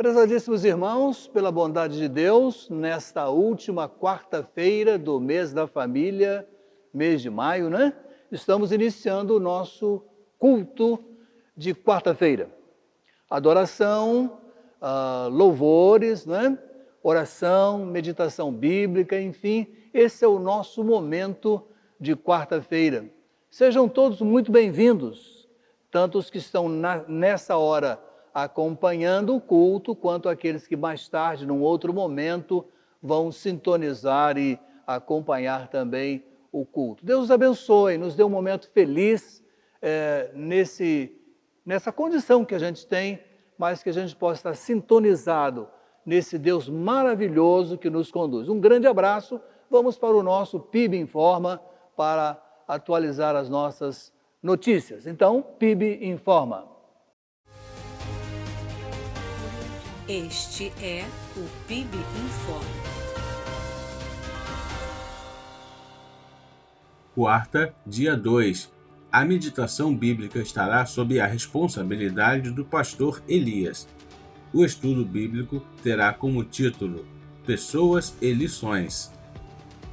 Prezadíssimos irmãos, pela bondade de Deus, nesta última quarta-feira do mês da família, mês de maio, né? Estamos iniciando o nosso culto de quarta-feira. Adoração, louvores, né? Oração, meditação bíblica, enfim, esse é o nosso momento de quarta-feira. Sejam todos muito bem-vindos, tanto os que estão nessa hora acompanhando o culto, quanto aqueles que mais tarde, num outro momento, vão sintonizar e acompanhar também o culto. Deus os abençoe, nos dê um momento feliz nessa condição que a gente tem, mas que a gente possa estar sintonizado nesse Deus maravilhoso que nos conduz. Um grande abraço, vamos para o nosso PIB Informa para atualizar as nossas notícias. Então, PIB Informa. Este é o PIB Informa. Quarta, dia 2. A meditação bíblica estará sob a responsabilidade do pastor Elias. O estudo bíblico terá como título Pessoas e Lições.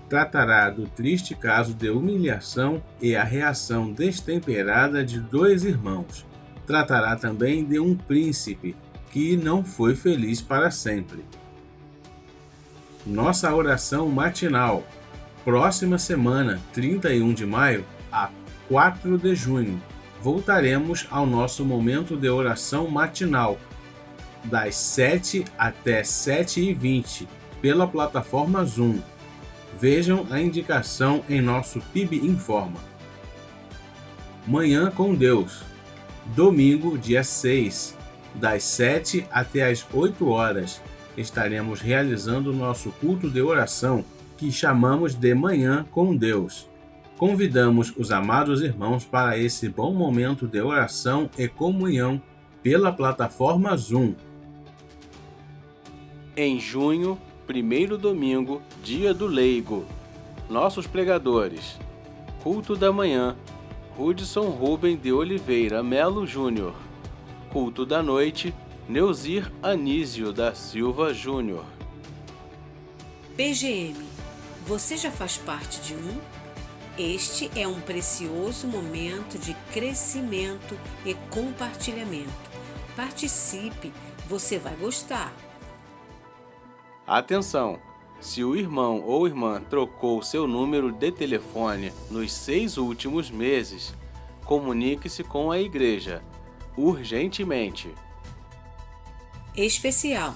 Tratará do triste caso de humilhação e a reação destemperada de dois irmãos. Tratará também de um príncipe que não foi feliz para sempre. Nossa oração matinal. Próxima semana, 31 de maio a 4 de junho, voltaremos ao nosso momento de oração matinal, das 7 até 7h20, pela plataforma Zoom. Vejam a indicação em nosso PIB Informa. Manhã com Deus. Domingo, dia 6, das 7 até as 8 horas, estaremos realizando o nosso culto de oração, que chamamos de Manhã com Deus. Convidamos os amados irmãos para esse bom momento de oração e comunhão pela plataforma Zoom. Em junho, primeiro domingo, dia do leigo. Nossos pregadores: culto da manhã, Hudson Rubem de Oliveira Melo Júnior. Culto da noite, Neuzir Anísio da Silva Júnior. PGM, você já faz parte de um? Este é um precioso momento de crescimento e compartilhamento. Participe, você vai gostar. Atenção! Se o irmão ou irmã trocou seu número de telefone nos 6 últimos meses, comunique-se com a igreja urgentemente. Especial.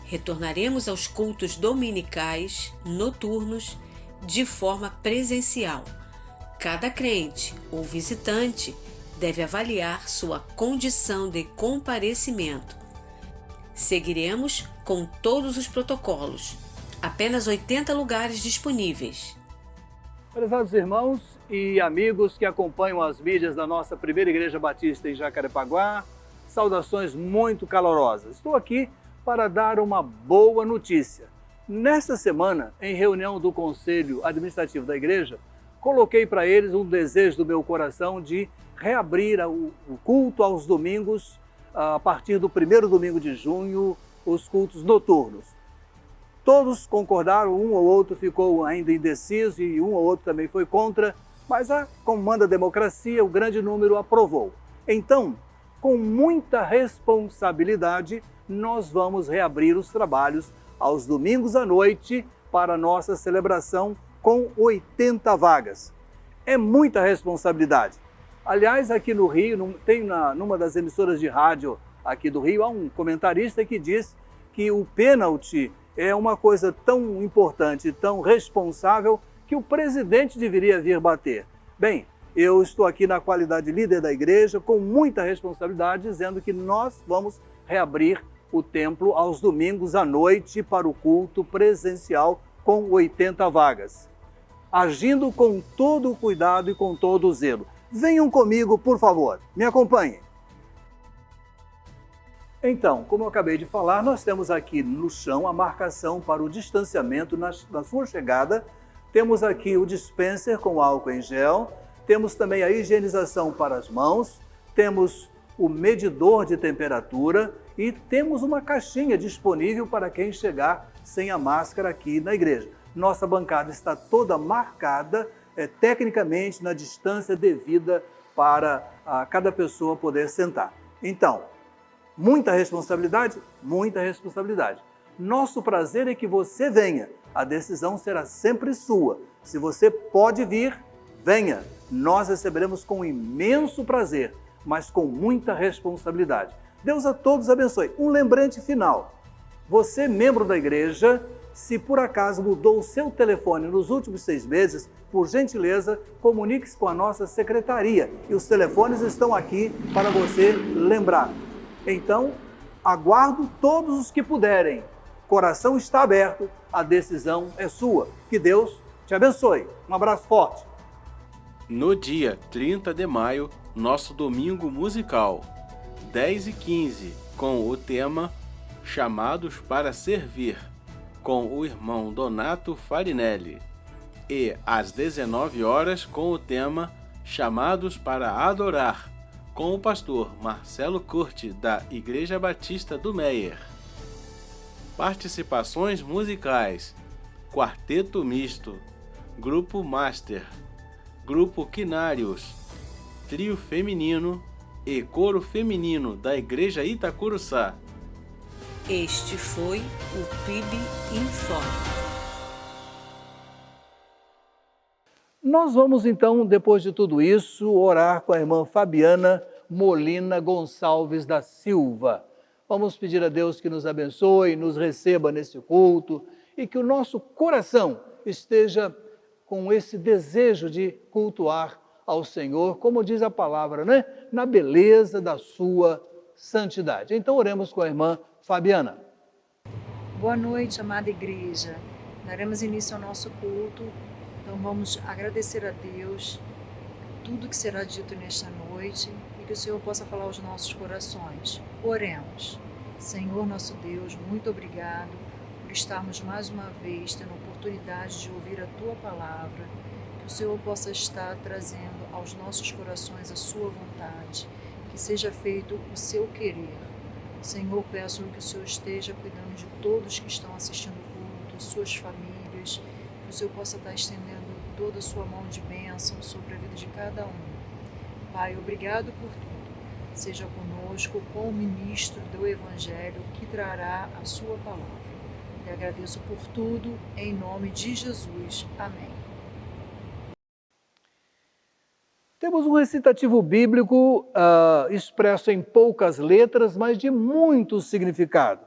Retornaremos aos cultos dominicais, noturnos, de forma presencial. Cada crente ou visitante deve avaliar sua condição de comparecimento. Seguiremos com todos os protocolos. Apenas 80 lugares disponíveis. Prezados irmãos e amigos que acompanham as mídias da nossa primeira Igreja Batista em Jacarepaguá, saudações muito calorosas. Estou aqui para dar uma boa notícia. Nesta semana, em reunião do Conselho Administrativo da Igreja, coloquei para eles um desejo do meu coração de reabrir o culto aos domingos, a partir do primeiro domingo de junho, os cultos noturnos. Todos concordaram, um ou outro ficou ainda indeciso e um ou outro também foi contra, mas como manda a democracia, o grande número aprovou. Então, com muita responsabilidade, nós vamos reabrir os trabalhos aos domingos à noite para a nossa celebração com 80 vagas. É muita responsabilidade. Aliás, aqui no Rio, numa das emissoras de rádio aqui do Rio, há um comentarista que diz que o pênalti é uma coisa tão importante, tão responsável, que o presidente deveria vir bater. Bem, eu estou aqui na qualidade de líder da igreja, com muita responsabilidade, dizendo que nós vamos reabrir o templo aos domingos à noite para o culto presencial com 80 vagas. Agindo com todo o cuidado e com todo o zelo. Venham comigo, por favor, me acompanhem. Então, como eu acabei de falar, nós temos aqui no chão a marcação para o distanciamento na sua chegada. Temos aqui o dispenser com álcool em gel, temos também a higienização para as mãos, temos o medidor de temperatura E temos uma caixinha disponível para quem chegar sem a máscara aqui na igreja. Nossa bancada está toda marcada, tecnicamente, na distância devida para cada pessoa poder sentar. Então, muita responsabilidade? Muita responsabilidade. Nosso prazer é que você venha. A decisão será sempre sua. Se você pode vir, venha. Nós receberemos com imenso prazer, mas com muita responsabilidade. Deus a todos abençoe. Um lembrete final. Você, membro da igreja, se por acaso mudou o seu telefone nos últimos 6 meses, por gentileza, comunique-se com a nossa secretaria. E os telefones estão aqui para você lembrar. Então, aguardo todos os que puderem. Coração está aberto, a decisão é sua. Que Deus te abençoe. Um abraço forte. No dia 30 de maio, nosso domingo musical, 10h15, com o tema Chamados para Servir, com o irmão Donato Farinelli. E às 19 horas, com o tema Chamados para Adorar, com o pastor Marcelo Curti, da Igreja Batista do Meier. Participações musicais: Quarteto Misto, Grupo Master, Grupo Quinários, Trio Feminino e Coro Feminino da Igreja Itacuruçá. Este foi o PIB Informa. Nós vamos então, depois de tudo isso, orar com a irmã Fabiana Molina Gonçalves da Silva. Vamos pedir a Deus que nos abençoe, nos receba nesse culto e que o nosso coração esteja com esse desejo de cultuar ao Senhor, como diz a palavra, né? Na beleza da sua santidade. Então oremos com a irmã Fabiana. Boa noite, amada igreja. Daremos início ao nosso culto. Então vamos agradecer a Deus tudo que será dito nesta noite e que o Senhor possa falar aos nossos corações. Oremos. Senhor nosso Deus, muito obrigado por estarmos mais uma vez tendo a oportunidade de ouvir a Tua palavra, que o Senhor possa estar trazendo aos nossos corações a Sua vontade, que seja feito o Seu querer. Senhor, peço que o Senhor esteja cuidando de todos que estão assistindo o culto, suas famílias, que o Senhor possa estar estendendo toda a sua mão de bênção sobre a vida de cada um. Pai, obrigado por tudo. Seja conosco com o ministro do Evangelho que trará a sua palavra. Te agradeço por tudo, em nome de Jesus. Amém. Temos um recitativo bíblico expresso em poucas letras, mas de muito significado.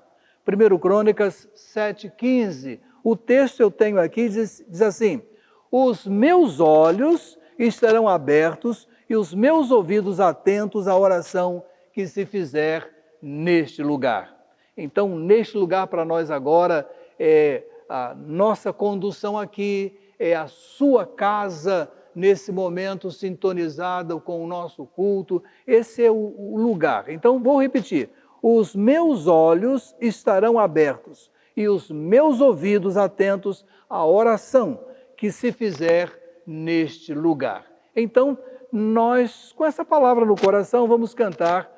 1 Crônicas 7,15. O texto eu tenho aqui, diz assim: os meus olhos estarão abertos e os meus ouvidos atentos à oração que se fizer neste lugar. Então, neste lugar para nós agora é a nossa condução aqui, é a sua casa nesse momento sintonizada com o nosso culto. Esse é o lugar. Então, vou repetir. Os meus olhos estarão abertos e os meus ouvidos atentos à oração que se fizer neste lugar. Então, nós, com essa palavra no coração, vamos cantar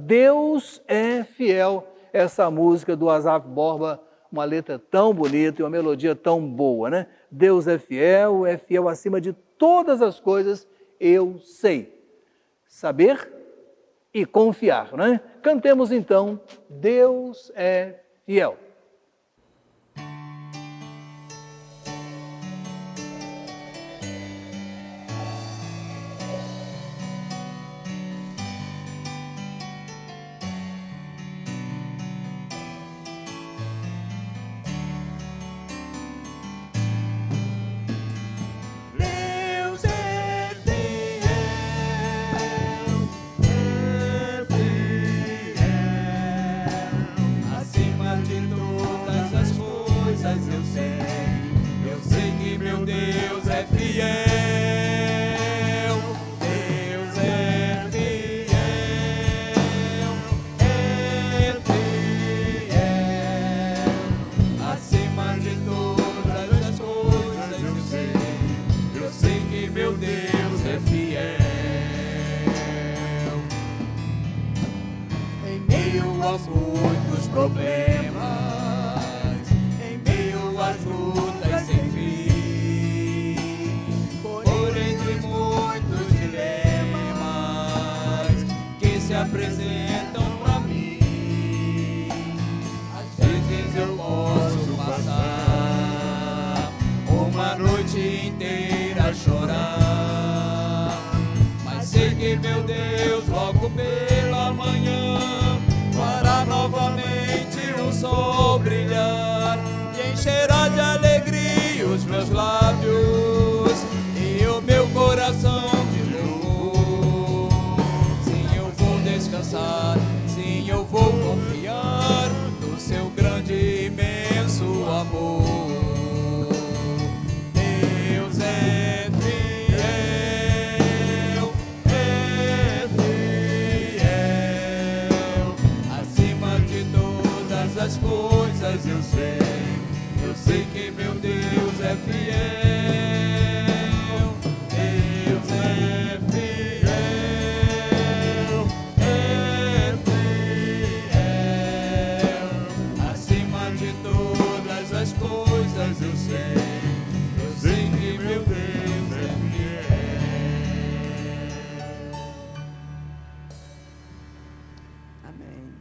Deus é Fiel, essa música do Asaf Borba, uma letra tão bonita e uma melodia tão boa, né? Deus é fiel acima de todas as coisas, eu sei. Saber e confiar, né? Cantemos então, Deus é fiel. Acima de tudo. dos problemas, em meio às lutas sem fim, por entre muitos dilemas que se apresentam pra mim. Às vezes eu posso passar uma noite inteira a chorar, mas sei que meu Deus logo pela manhã fará novamente o sol brilhar e encherá de alegria os meus lábios e o meu coração de louvor. Sim, eu vou descansar, sim, eu vou confiar no seu grande e imenso amor. Deus é fiel, acima de todas as coisas eu sei que meu Deus é fiel. Deus é fiel, acima de todas as coisas eu sei que meu Deus é fiel. Amém.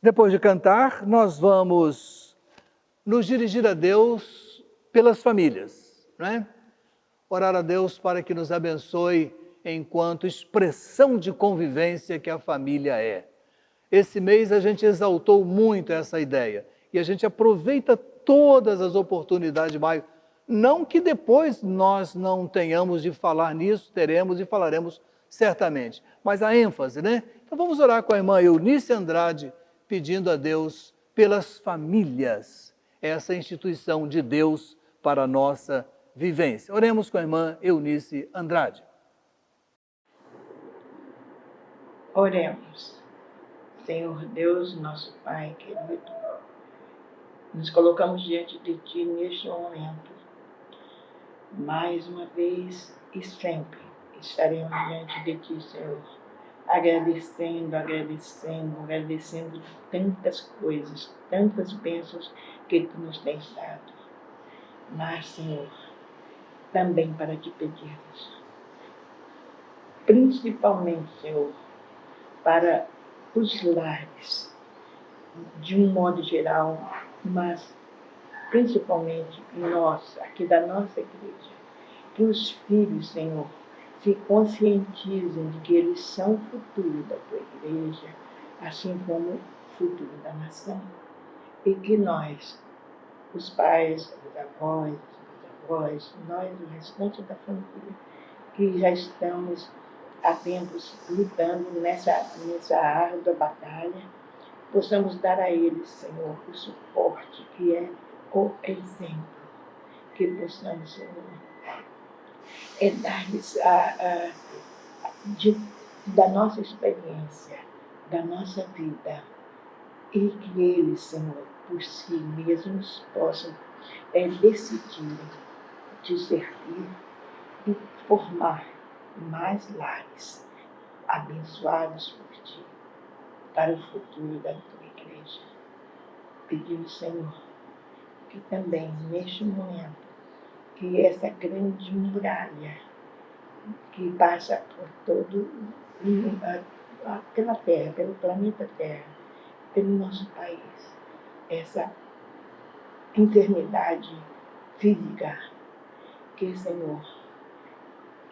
Depois de cantar, nós vamos nos dirigir a Deus pelas famílias, não é? Orar a Deus para que nos abençoe enquanto expressão de convivência que a família é. Esse mês a gente exaltou muito essa ideia e a gente aproveita todas as oportunidades de maio. Não que depois nós não tenhamos de falar nisso, teremos e falaremos certamente, mas a ênfase, né? Então vamos orar com a irmã Eunice Andrade, pedindo a Deus pelas famílias, essa instituição de Deus para a nossa vivência. Oremos com a irmã Eunice Andrade. Oremos. Senhor Deus, nosso Pai querido, nos colocamos diante de Ti neste momento. Mais uma vez e sempre estaremos diante de Ti, Senhor, agradecendo tantas coisas, tantas bênçãos que Tu nos tens dado. Mas, Senhor, também para Te pedirmos, principalmente, Senhor, para os lares, de um modo geral, mas principalmente nós, aqui da nossa igreja, que os filhos, Senhor, se conscientizem de que eles são o futuro da Tua igreja, assim como o futuro da nação. E que nós, os pais, os avós, nós, o restante da família, que já estamos há tempos lutando nessa árdua batalha, possamos dar a eles, Senhor, o suporte que é o exemplo, que possamos, Senhor, dar-lhes da nossa experiência, da nossa vida, e que eles, Senhor, por si mesmos possam decidir te servir e formar mais lares abençoados por Ti para o futuro da Tua igreja. Pedimos, Senhor, que também neste momento, que essa grande muralha que passa por todo pela Terra, pelo planeta Terra, pelo nosso país, essa enfermidade física, que, Senhor,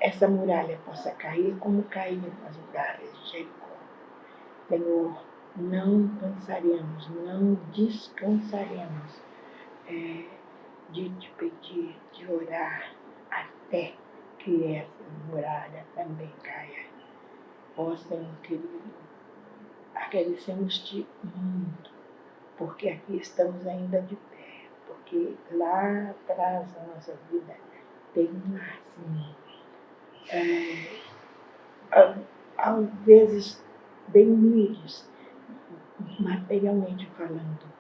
essa muralha possa cair como caíram as muralhas de Jericó. Senhor, não cansaremos, não descansaremos de Te pedir, de orar, até que essa muralha também caia. Ó Senhor querido, agradecemos-Te muito, porque aqui estamos ainda de pé, porque lá atrás da nossa vida tem um assim, às vezes bem humildes, materialmente falando,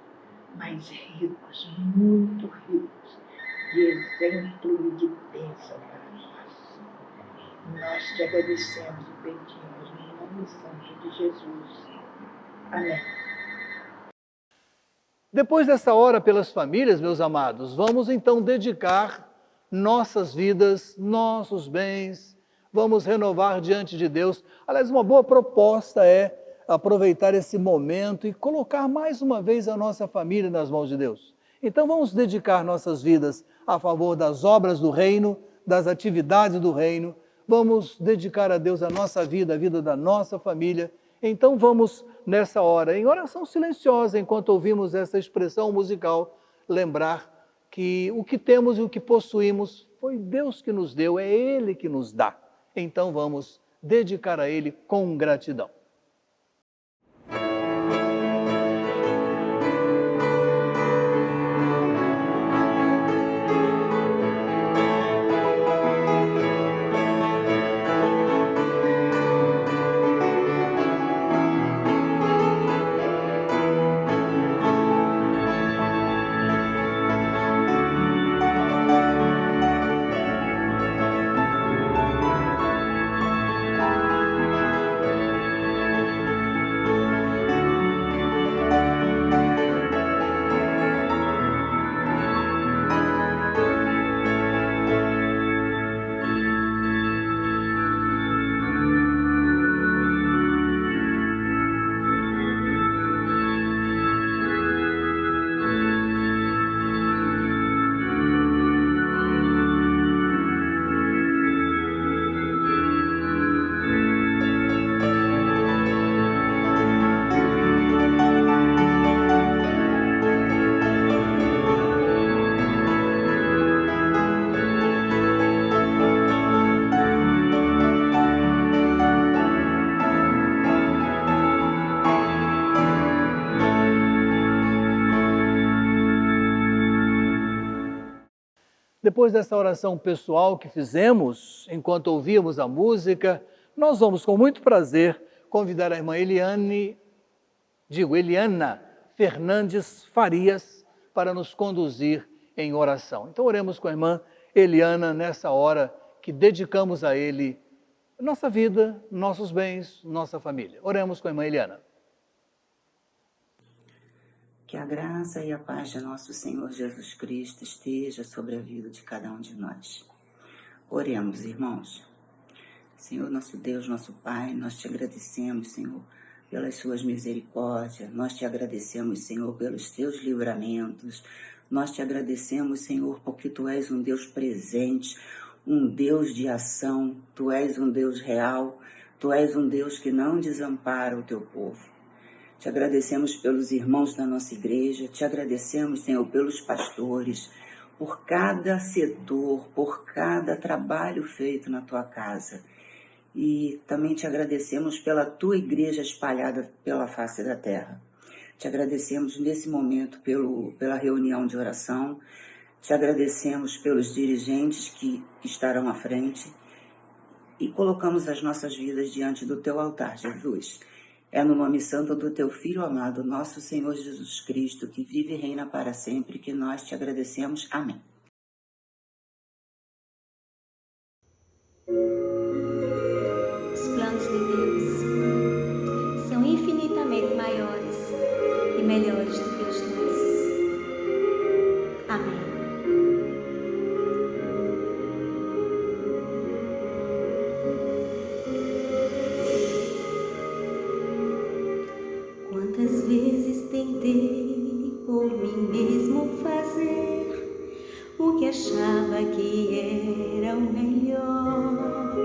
mas ricos, muito ricos, de exemplo e de bênção para nós. Nós Te agradecemos e pedimos no nome santo de Jesus. Amém. Depois dessa hora pelas famílias, meus amados, vamos então dedicar nossas vidas, nossos bens, vamos renovar diante de Deus. Aliás, uma boa proposta é aproveitar esse momento e colocar mais uma vez a nossa família nas mãos de Deus. Então vamos dedicar nossas vidas a favor das obras do reino, das atividades do reino, vamos dedicar a Deus a nossa vida, a vida da nossa família. Então vamos, nessa hora, em oração silenciosa, enquanto ouvimos essa expressão musical, lembrar que o que temos e o que possuímos foi Deus que nos deu, é Ele que nos dá. Então vamos dedicar a Ele com gratidão. Depois dessa oração pessoal que fizemos, enquanto ouvíamos a música, nós vamos com muito prazer convidar a irmã Eliana Fernandes Farias para nos conduzir em oração. Então oremos com a irmã Eliana nessa hora que dedicamos a Ele nossa vida, nossos bens, nossa família. Oremos com a irmã Eliana. Que a graça e a paz de nosso Senhor Jesus Cristo esteja sobre a vida de cada um de nós. Oremos, irmãos. Senhor, nosso Deus, nosso Pai, nós te agradecemos, Senhor, pelas suas misericórdias. Nós te agradecemos, Senhor, pelos teus livramentos. Nós te agradecemos, Senhor, porque Tu és um Deus presente, um Deus de ação. Tu és um Deus real. Tu és um Deus que não desampara o Teu povo. Te agradecemos pelos irmãos da nossa igreja, te agradecemos, Senhor, pelos pastores, por cada setor, por cada trabalho feito na Tua casa. E também te agradecemos pela Tua igreja espalhada pela face da terra. Te agradecemos nesse momento pela reunião de oração, te agradecemos pelos dirigentes que estarão à frente e colocamos as nossas vidas diante do Teu altar, Jesus. É no nome santo do Teu Filho amado, nosso Senhor Jesus Cristo, que vive e reina para sempre, que nós te agradecemos. Amém. Os planos de Deus são infinitamente maiores e melhores do que os nossos. Amém. Quantas vezes tentei por mim mesmo fazer o que achava que era o melhor.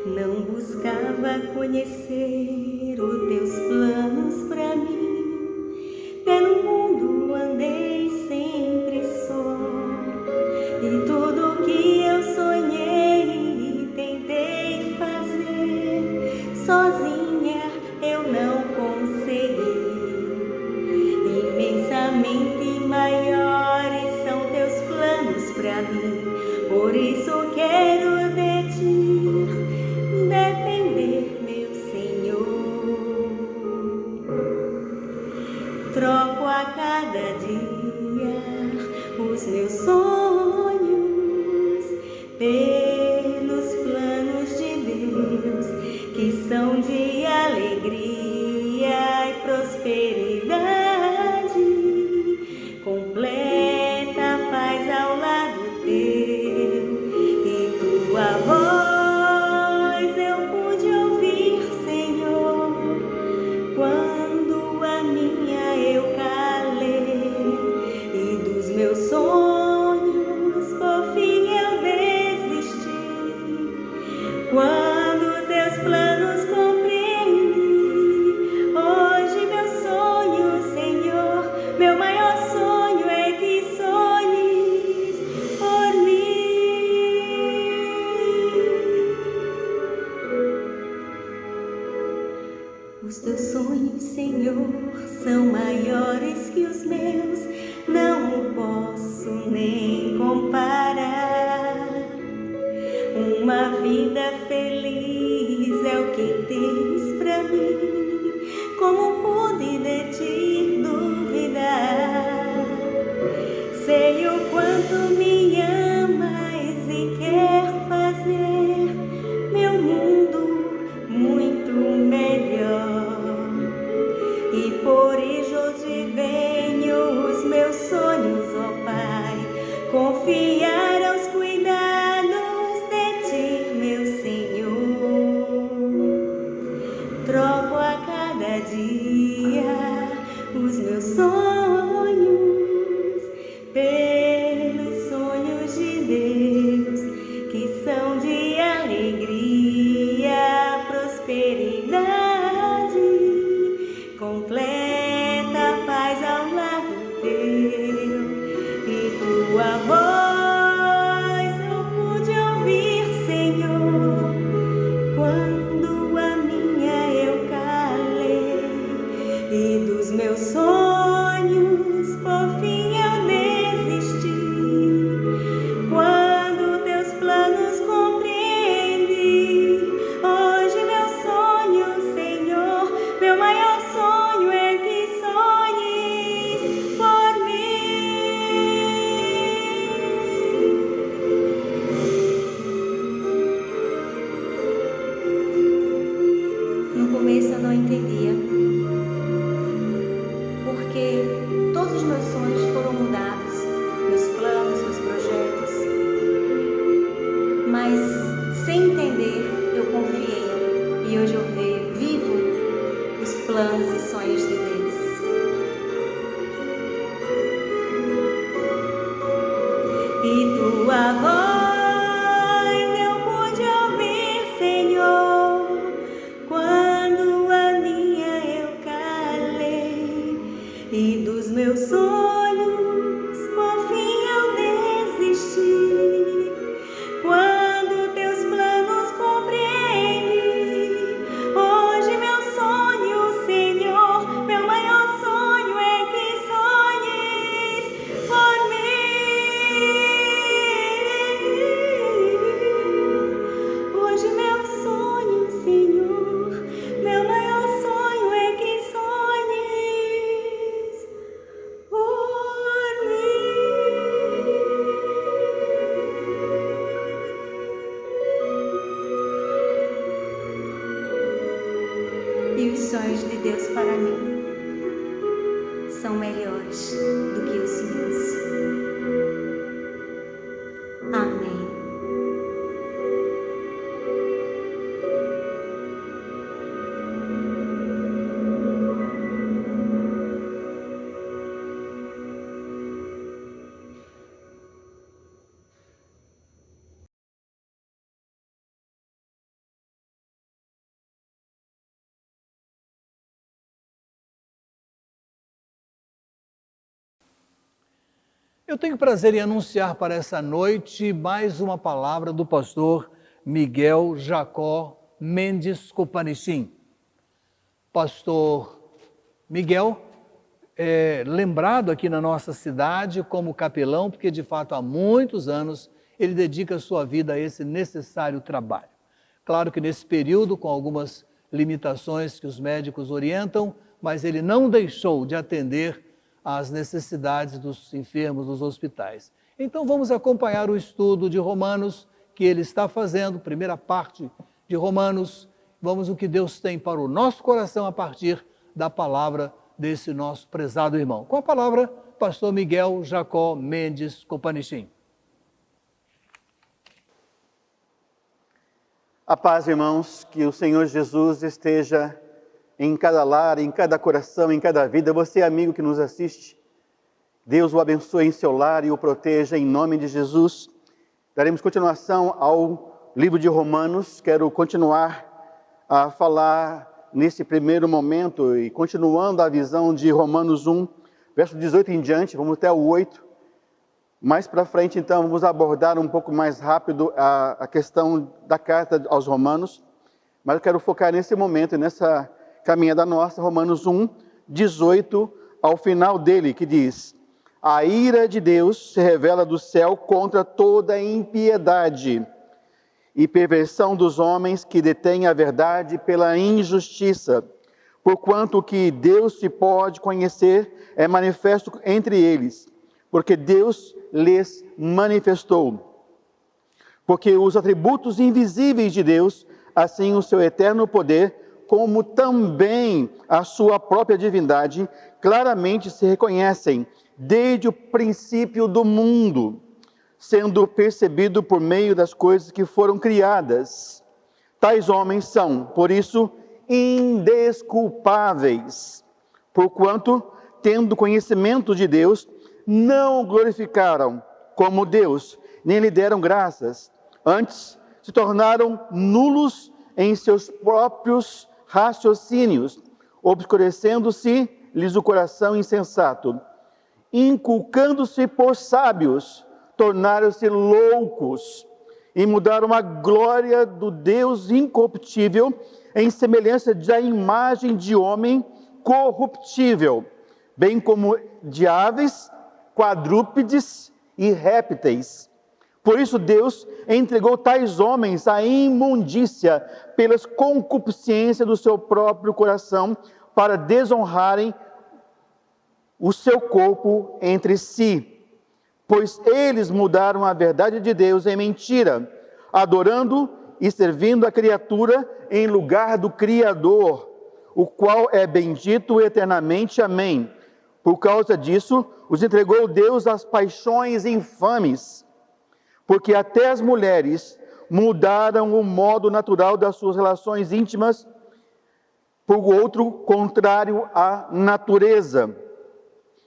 Não buscava conhecer os Teus planos pra mim. Pelo mundo andei sempre só, e tudo que eu sonhei e tentei fazer sozinha eu não consegui. Imensamente maiores são Teus planos pra mim, por isso quero de Ti depender, meu Senhor. Troco a cada dia os meus sonhos pelos planos de Deus, que são de alegria e prosperidade. são maiores que os meus, não posso nem comparar. Uma vida feliz é o que tens pra mim, como pude de ti duvidar? Sei o quanto me amas e quer fazer meu mundo muito melhor. E por isso hoje venho os meus sonhos, ó Pai, confiar aos cuidados de ti, meu Senhor. Troco a cada dia os meus sonhos pelos sonhos de Deus, que são de alegria, prosperidade, completa paz ao lado teu. E tua voz eu pude ouvir, Senhor, quando a minha eu calei. E dos meus sonhos por fim eu desisti, quando teus planos compreendi. Hoje meu sonho, Senhor, meu maior sonho é que sonhes por mim. No começo eu não entendia, porque todos os meus sonhos foram mudados, meus planos, meus projetos. Mas sem entender, eu confiei e hoje eu vivo os planos e sonhos de Deus. E tua voz eu pude ouvir, Senhor, quando a minha eu calei. E dos meus sonhos por fim eu desisti, quando teus planos compreendi. Hoje meu sonho, Senhor, meu maior sonho é que sonhes por mim. Hoje meu sonho, Senhor, meu maior sonho é que sonhes por mim. E os sonhos de Deus para mim são melhores do que os meus. Amém. Eu tenho prazer em anunciar para essa noite mais uma palavra do pastor Miguel Jacó Mendes Copanichim. Pastor Miguel é lembrado aqui na nossa cidade como capelão, porque de fato há muitos anos ele dedica a sua vida a esse necessário trabalho. Claro que nesse período, com algumas limitações que os médicos orientam, mas ele não deixou de atender às necessidades dos enfermos dos hospitais. Então vamos acompanhar o estudo de Romanos que ele está fazendo, primeira parte de Romanos. Vamos o que Deus tem para o nosso coração a partir da palavra desse nosso prezado irmão. Com a palavra, pastor Miguel Jacó Mendes Copanichim. A paz, irmãos, que o Senhor Jesus esteja em cada lar, em cada coração, em cada vida. Você, amigo que nos assiste, Deus o abençoe em seu lar e o proteja em nome de Jesus. Daremos continuação ao livro de Romanos. Quero continuar a falar nesse primeiro momento e continuando a visão de Romanos 1, verso 18 em diante, vamos até o 8. Mais para frente, então, vamos abordar um pouco mais rápido a questão da carta aos Romanos. Mas eu quero focar nesse momento, nessa caminhada nossa, Romanos 1, 18, ao final dele, que diz: a ira de Deus se revela do céu contra toda impiedade e perversão dos homens que detêm a verdade pela injustiça, porquanto o que Deus se pode conhecer é manifesto entre eles, porque Deus lhes manifestou. Porque os atributos invisíveis de Deus, assim o seu eterno poder, como também a sua própria divindade, claramente se reconhecem desde o princípio do mundo, sendo percebido por meio das coisas que foram criadas. Tais homens são, por isso, indesculpáveis, porquanto, tendo conhecimento de Deus, não o glorificaram como Deus, nem lhe deram graças. Antes, se tornaram nulos em seus próprios raciocínios, obscurecendo-se-lhes o coração insensato. Inculcando-se por sábios, tornaram-se loucos e mudaram a glória do Deus incorruptível em semelhança da imagem de homem corruptível, bem como de aves, quadrúpedes e répteis. Por isso Deus entregou tais homens à imundícia pelas concupiscências do seu próprio coração, para desonrarem o seu corpo entre si. Pois eles mudaram a verdade de Deus em mentira, adorando e servindo a criatura em lugar do Criador, o qual é bendito eternamente. Amém. Por causa disso, os entregou Deus às paixões infames, porque até as mulheres mudaram o modo natural das suas relações íntimas por outro contrário à natureza.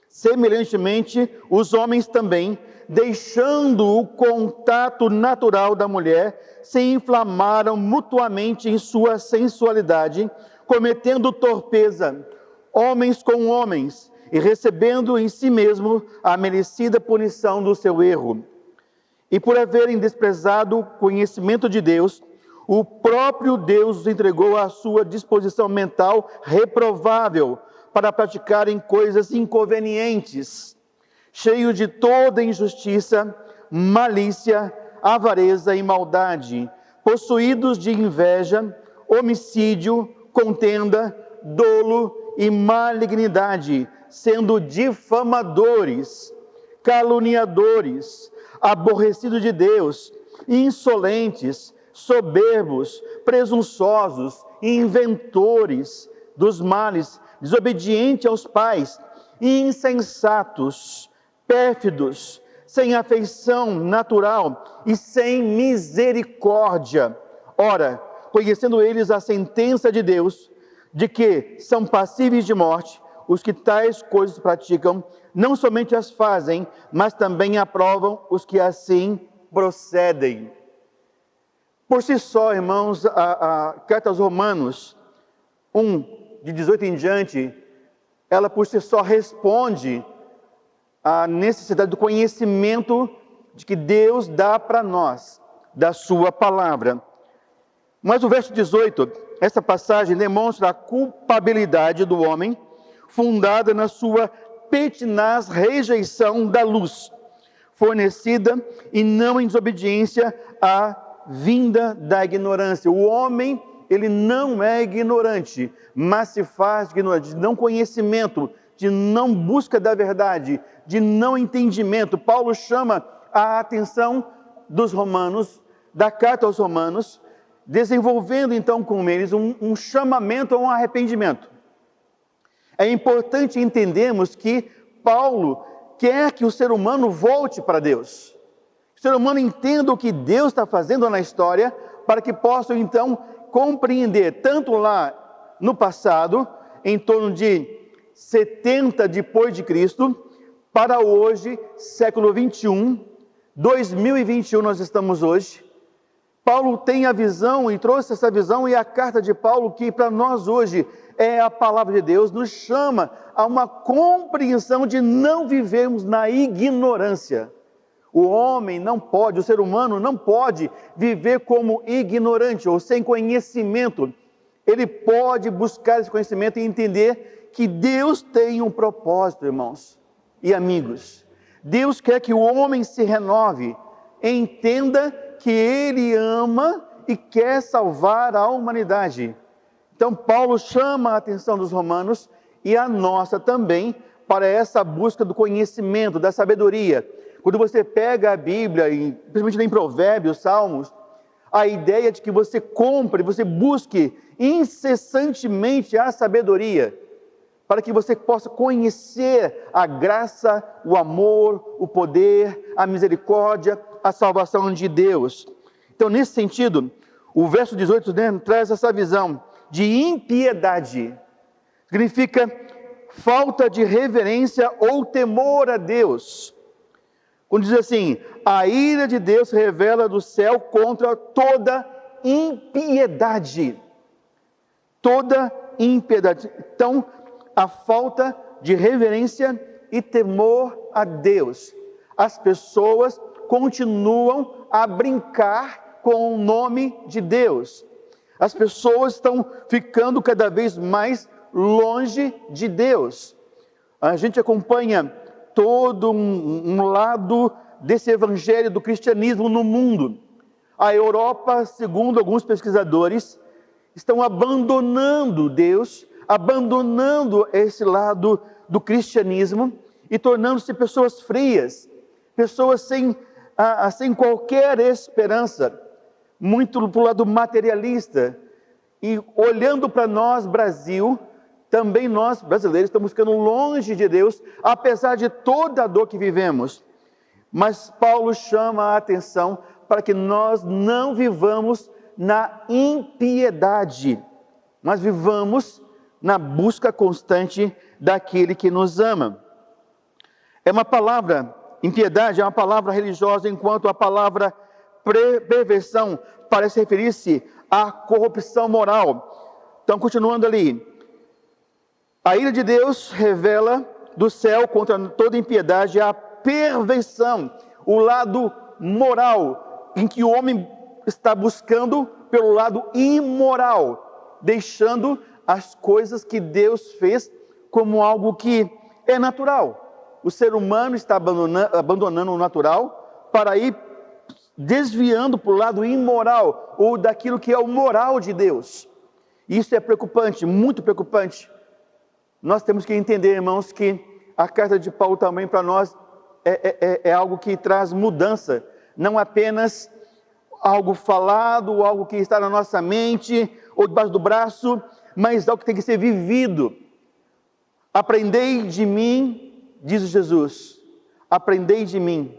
Semelhantemente, os homens também, deixando o contato natural da mulher, se inflamaram mutuamente em sua sensualidade, cometendo torpeza, homens com homens, e recebendo em si mesmo a merecida punição do seu erro. E por haverem desprezado o conhecimento de Deus, o próprio Deus os entregou à sua disposição mental reprovável, para praticarem coisas inconvenientes, cheios de toda injustiça, malícia, avareza e maldade, possuídos de inveja, homicídio, contenda, dolo e malignidade, sendo difamadores, caluniadores, aborrecidos de Deus, insolentes, soberbos, presunçosos, inventores dos males, desobedientes aos pais, insensatos, pérfidos, sem afeição natural e sem misericórdia. Ora, conhecendo eles a sentença de Deus, de que são passíveis de morte, os que tais coisas praticam, não somente as fazem, mas também aprovam os que assim procedem. Por si só, irmãos, a carta aos Romanos 1, de 18 em diante, ela por si só responde à necessidade do conhecimento de que Deus dá para nós, da sua palavra. Mas o verso 18, essa passagem demonstra a culpabilidade do homem, fundada na sua pertinaz rejeição da luz, fornecida e não em desobediência à vinda da ignorância. O homem, ele não é ignorante, mas se faz ignorante, de não conhecimento, de não busca da verdade, de não entendimento. Paulo chama a atenção dos romanos, da carta aos romanos, desenvolvendo então com eles um chamamento a um arrependimento. É importante entendermos que Paulo quer que o ser humano volte para Deus. O ser humano entenda o que Deus está fazendo na história, para que possam então compreender, tanto lá no passado, em torno de 70 depois de Cristo, para hoje, século 21, 2021 nós estamos hoje. Paulo tem a visão e trouxe essa visão, e a carta de Paulo, que para nós hoje é a palavra de Deus, nos chama a uma compreensão de não vivermos na ignorância. O homem não pode, o ser humano não pode viver como ignorante ou sem conhecimento. Ele pode buscar esse conhecimento e entender que Deus tem um propósito, irmãos e amigos. Deus quer que o homem se renove, entenda que Ele ama e quer salvar a humanidade. Então Paulo chama a atenção dos romanos e a nossa também para essa busca do conhecimento, da sabedoria. Quando você pega a Bíblia, e principalmente em Provérbios, Salmos, a ideia de que você compre, você busque incessantemente a sabedoria, para que você possa conhecer a graça, o amor, o poder, a misericórdia, a salvação de Deus. Então, nesse sentido, o verso 18 traz essa visão de impiedade. Significa falta de reverência ou temor a Deus. Quando diz assim, a ira de Deus se revela do céu contra toda impiedade. Toda impiedade. Então, a falta de reverência e temor a Deus. As pessoas continuam a brincar com o nome de Deus. As pessoas estão ficando cada vez mais longe de Deus. A gente acompanha todo um lado desse evangelho do cristianismo no mundo. A Europa, segundo alguns pesquisadores, estão abandonando Deus, abandonando esse lado do cristianismo e tornando-se pessoas frias, pessoas sem qualquer esperança, muito para o lado materialista. E olhando para nós, Brasil, também nós, brasileiros, estamos ficando longe de Deus, apesar de toda a dor que vivemos. Mas Paulo chama a atenção para que nós não vivamos na impiedade, mas vivamos na busca constante daquele que nos ama. É uma palavra, impiedade é uma palavra religiosa, enquanto a palavra perversão parece referir-se à corrupção moral. Então, continuando ali, a ira de Deus revela do céu contra toda impiedade a perversão, o lado moral, em que o homem está buscando pelo lado imoral, deixando as coisas que Deus fez como algo que é natural. O ser humano está abandonando o natural para ir desviando para o lado imoral, ou daquilo que é o moral de Deus. Isso é preocupante, muito preocupante. Nós temos que entender, irmãos, que a carta de Paulo também para nós é algo que traz mudança, não apenas algo falado, algo que está na nossa mente, ou debaixo do braço, mas algo que tem que ser vivido. Aprendei de mim, diz Jesus, aprendei de mim,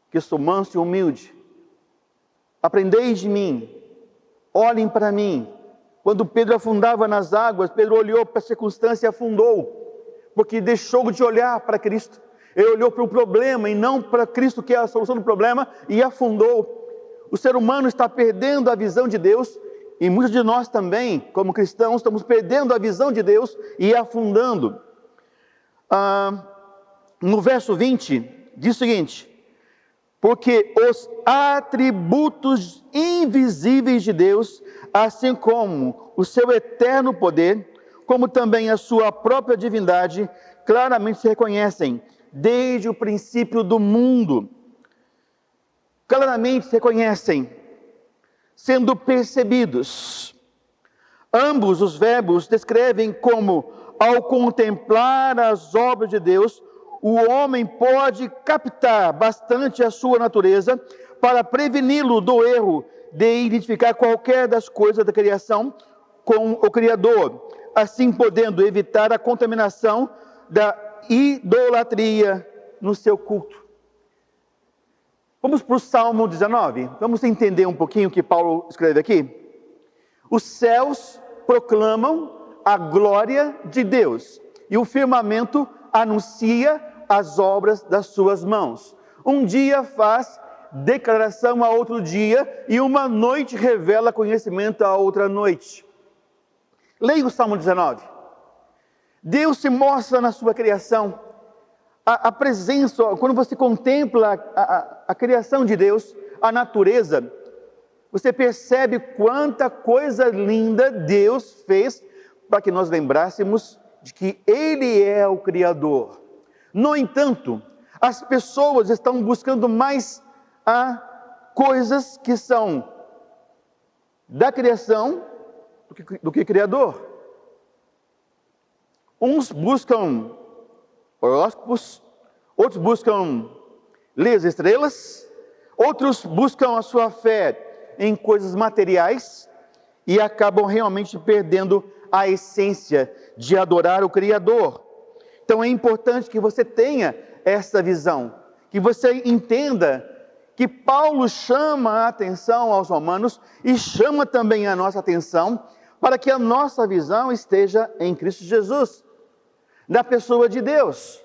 que sou manso e humilde. Aprendei de mim, olhem para mim. Quando Pedro afundava nas águas, Pedro olhou para a circunstância e afundou, porque deixou de olhar para Cristo. Ele olhou para o problema e não para Cristo, que é a solução do problema, e afundou. O ser humano está perdendo a visão de Deus, e muitos de nós também, como cristãos, estamos perdendo a visão de Deus e afundando. No verso 20, diz o seguinte: porque os atributos invisíveis de Deus, assim como o seu eterno poder, como também a sua própria divindade, claramente se reconhecem desde o princípio do mundo. Claramente se reconhecem, sendo percebidos. Ambos os verbos descrevem como, ao contemplar as obras de Deus, o homem pode captar bastante a sua natureza para preveni-lo do erro de identificar qualquer das coisas da criação com o Criador, assim podendo evitar a contaminação da idolatria no seu culto. Vamos para o Salmo 19, vamos entender um pouquinho o que Paulo escreve aqui. Os céus proclamam a glória de Deus, e o firmamento anuncia as obras das suas mãos. Um dia faz declaração a outro dia, e uma noite revela conhecimento a outra noite. Leia o Salmo 19. Deus se mostra na sua criação. A presença, quando você contempla a criação de Deus, a natureza, você percebe quanta coisa linda Deus fez para que nós lembrássemos de que Ele é o Criador. No entanto, as pessoas estão buscando mais coisas que são da criação do que Criador. Uns buscam horóscopos, outros buscam ler as estrelas, outros buscam a sua fé em coisas materiais e acabam realmente perdendo a essência de adorar o Criador. Então é importante que você tenha essa visão, que você entenda que Paulo chama a atenção aos romanos e chama também a nossa atenção para que a nossa visão esteja em Cristo Jesus, na pessoa de Deus,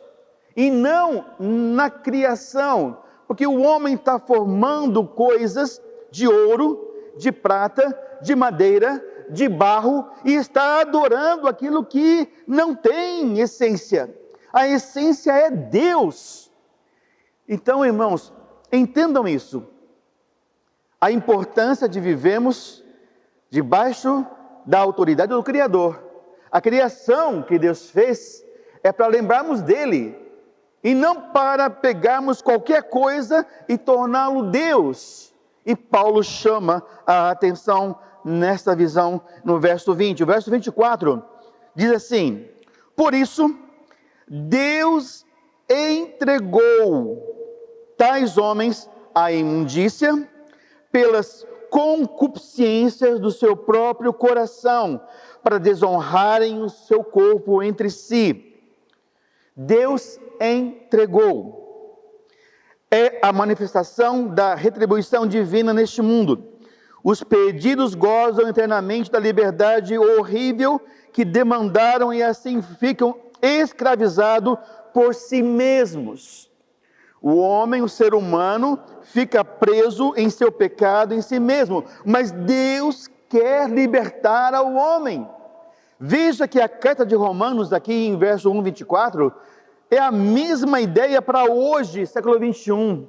e não na criação, porque o homem está formando coisas de ouro, de prata, de madeira, de barro, e está adorando aquilo que não tem essência. A essência é Deus. Então, irmãos, entendam isso. A importância de vivermos debaixo da autoridade do Criador. A criação que Deus fez é para lembrarmos dele, e não para pegarmos qualquer coisa e torná-lo Deus. E Paulo chama a atenção nesta visão no verso 20. O verso 24 diz assim: por isso, Deus entregou tais homens à imundícia pelas concupiscências do seu próprio coração, para desonrarem o seu corpo entre si. Deus entregou. É a manifestação da retribuição divina neste mundo. Os perdidos gozam eternamente da liberdade horrível que demandaram e assim ficam escravizados por si mesmos. O homem, o ser humano, fica preso em seu pecado em si mesmo, mas Deus quer libertar ao homem. Veja que a carta de Romanos, aqui em verso 1, 24, é a mesma ideia para hoje, século 21,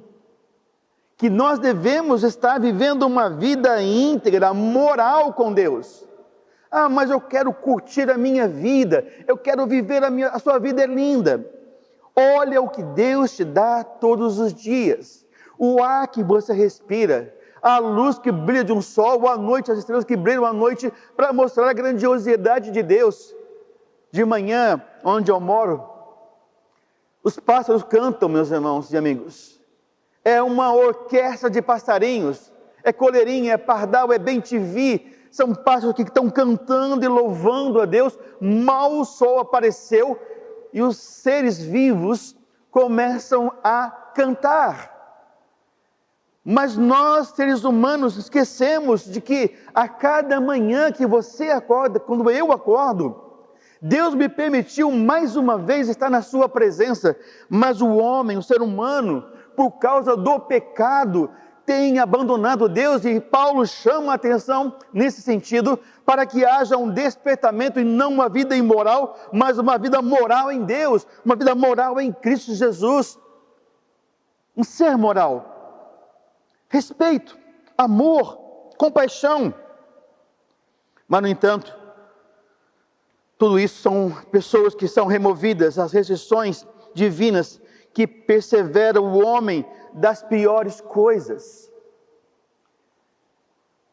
que nós devemos estar vivendo uma vida íntegra, moral com Deus. Mas eu quero curtir a minha vida, eu quero viver a sua vida é linda. Olha o que Deus te dá todos os dias, o ar que você respira, a luz que brilha de um sol, à noite, as estrelas que brilham à noite, para mostrar a grandiosidade de Deus. De manhã, onde eu moro, os pássaros cantam, meus irmãos e amigos. É uma orquestra de passarinhos, é coleirinha, é pardal, é bem-te-vi, são pássaros que estão cantando e louvando a Deus. Mal o sol apareceu e os seres vivos começam a cantar. Mas nós, seres humanos, esquecemos de que a cada manhã que você acorda, quando eu acordo, Deus me permitiu mais uma vez estar na sua presença, mas o homem, o ser humano, por causa do pecado, tem abandonado Deus, e Paulo chama a atenção nesse sentido, para que haja um despertamento e não uma vida imoral, mas uma vida moral em Deus, uma vida moral em Cristo Jesus, um ser moral. Respeito, amor, compaixão. Mas, no entanto, tudo isso são pessoas que são removidas às restrições divinas, que perseveram o homem das piores coisas.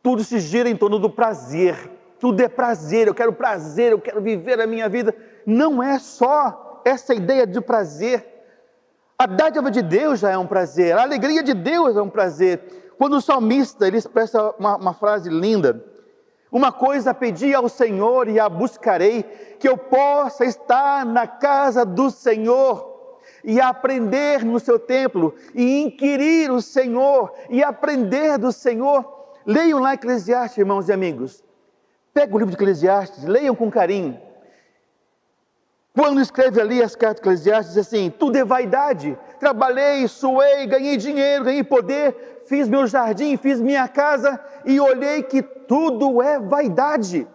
Tudo se gira em torno do prazer. Tudo é prazer, eu quero viver a minha vida. Não é só essa ideia de prazer. A dádiva de Deus já é um prazer, a alegria de Deus é um prazer. Quando o salmista, ele expressa uma frase linda: uma coisa pedi ao Senhor e a buscarei, que eu possa estar na casa do Senhor e aprender no seu templo, e inquirir o Senhor e aprender do Senhor. Leiam lá Eclesiastes, irmãos e amigos. Pega o livro de Eclesiastes, leiam com carinho. Quando escreve ali as cartas de Eclesiastes, diz assim: tudo é vaidade, trabalhei, suei, ganhei dinheiro, ganhei poder, fiz meu jardim, fiz minha casa, e olhei que tudo é vaidade.